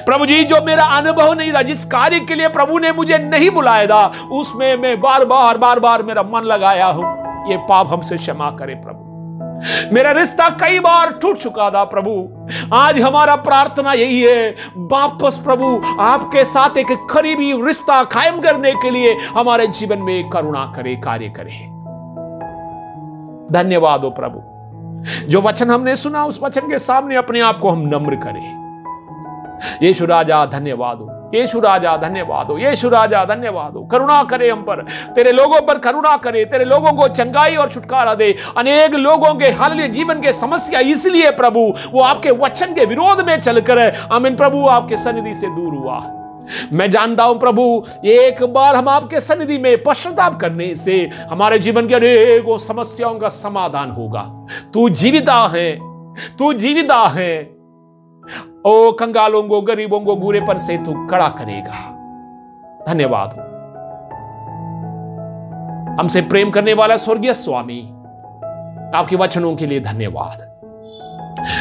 प्रभु जी, जो मेरा अनुभव नहीं था, जिस कार्य के लिए प्रभु ने मुझे नहीं बुलाया था, उसमें मैं बार बार मेरा मन लगाया हूं। ये पाप हमसे क्षमा करे प्रभु। मेरा रिश्ता कई बार टूट चुका था प्रभु। आज हमारा प्रार्थना यही है, वापस प्रभु आपके साथ एक करीबी रिश्ता कायम करने के लिए हमारे जीवन में करुणा करे, कार्य करे। धन्यवाद हो प्रभु, जो वचन हमने सुना उस वचन के सामने अपने आप को हम नम्र करें। यीशु राजा धन्यवाद हो, यीशु राजा धन्यवाद हो, यीशु राजा धन्यवाद हो। करुणा करे हम पर, तेरे लोगों पर करुणा करे, तेरे लोगों को चंगाई और छुटकारा दे। अनेक लोगों के हालेलुया जीवन के समस्या इसलिए प्रभु वो आपके वचन के विरोध में चलकर आमीन प्रभु आपके सन्निधि से दूर हुआ। मैं जानता हूं प्रभु, एक बार हम आपके सन्निधि में पश्चाताप करने से हमारे जीवन के अनेकों समस्याओं का समाधान होगा। तू जीविता है, तू जीविता है। ओ कंगालों को, गरीबों को बुरेपन से तू खड़ा करेगा। धन्यवाद हो हमसे प्रेम करने वाला स्वर्गीय स्वामी, आपके वचनों के लिए धन्यवाद।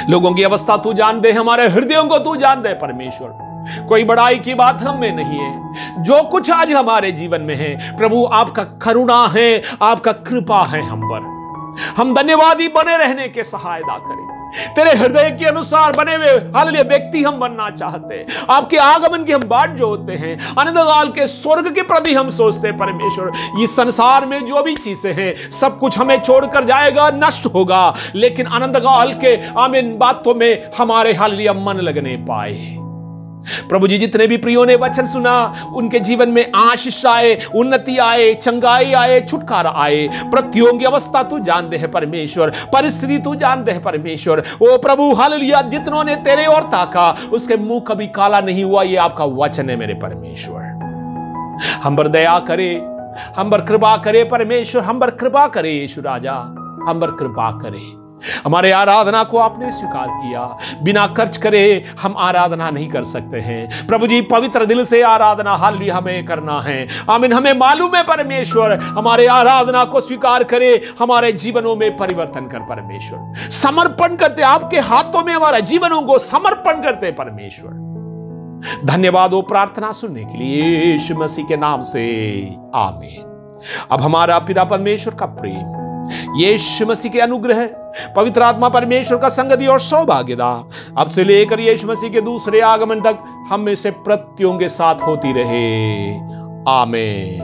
लोगों की अवस्था तू जान दे, हमारे हृदयों को तू जान दे परमेश्वर। कोई बड़ाई की बात हम में नहीं है, जो कुछ आज हमारे जीवन में है प्रभु आपका करुणा है, आपका कृपा है हम पर। हम धन्यवादी बने रहने के सहायता करें। तेरे हृदय के अनुसार बने हुए हालेलुया व्यक्ति हम बनना चाहते हैं। आपके आगमन की हम बाट जो होते हैं, अनंतकाल के स्वर्ग के प्रति हम सोचते हैं परमेश्वर। इस संसार में जो भी चीजें हैं सब कुछ हमें छोड़कर जाएगा, नष्ट होगा, लेकिन अनंतकाल के आमीन बातों में हमारे हालेलुया मन लगने पाए। प्रभु जी, जितने भी प्रियों ने वचन सुना उनके जीवन में आशीष आए, उन्नति आए, चंगाई आए, छुटकारा आए। प्रत्येक की अवस्था तू जानते है परमेश्वर, परिस्थिति तू जानते है परमेश्वर। ओ प्रभु हालेलुया, जितनों ने तेरे ओर ताका उसके मुंह कभी काला नहीं हुआ, ये आपका वचन है मेरे परमेश्वर। हम पर दया करे, हम पर कृपा करे परमेश्वर, हम पर कृपा करे यीशु राजा, हम पर कृपा करे। हमारे आराधना को आपने स्वीकार किया, बिना खर्च करे हम आराधना नहीं कर सकते हैं प्रभु जी। पवित्र दिल से आराधना हालेलुया हमें करना है। आमीन। हमें मालूम है परमेश्वर, हमारे आराधना को स्वीकार करे, हमारे जीवनों में परिवर्तन कर परमेश्वर। समर्पण करते आपके हाथों में, हमारे जीवनों को समर्पण करते परमेश्वर। धन्यवाद हो प्रार्थना सुनने के लिए, यीशु मसीह के नाम से आमीन। अब हमारा पिता परमेश्वर का प्रेम, यीशु मसीह के अनुग्रह, पवित्र आत्मा परमेश्वर का संगति और सौभाग्यता अब से लेकर यीशु मसीह के दूसरे आगमन तक हम में से प्रत्येक के साथ होती रहे। आमीन।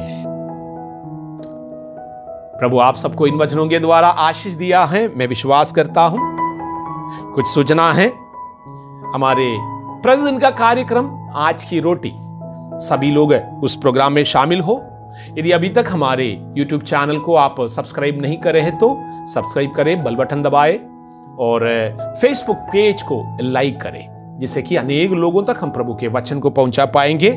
प्रभु आप सबको इन वचनों के द्वारा आशीष दिया है, मैं विश्वास करता हूं। कुछ सूचना है, हमारे प्रतिदिन का कार्यक्रम आज की रोटी, सभी लोग उस प्रोग्राम में शामिल हो। यदि अभी तक हमारे YouTube चैनल को आप सब्सक्राइब नहीं करे हैं तो सब्सक्राइब करें, बेल बटन दबाएं और Facebook पेज को लाइक करें, जिससे कि अनेक लोगों तक हम प्रभु के वचन को पहुंचा पाएंगे।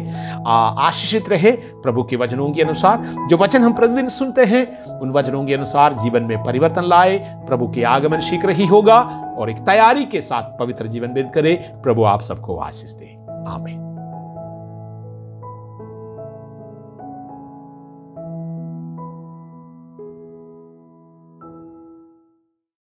आशीषित रहे प्रभु के वचनों के अनुसार। जो वचन हम प्रतिदिन सुनते हैं उन वचनों के अनुसार जीवन में परिवर्तन लाए। प्रभु के आगमन शीघ्र ही होगा और एक तैयारी के साथ पवित्र जीवन व्यतीत करें। प्रभु आप सबको आशीष दे। आमीन।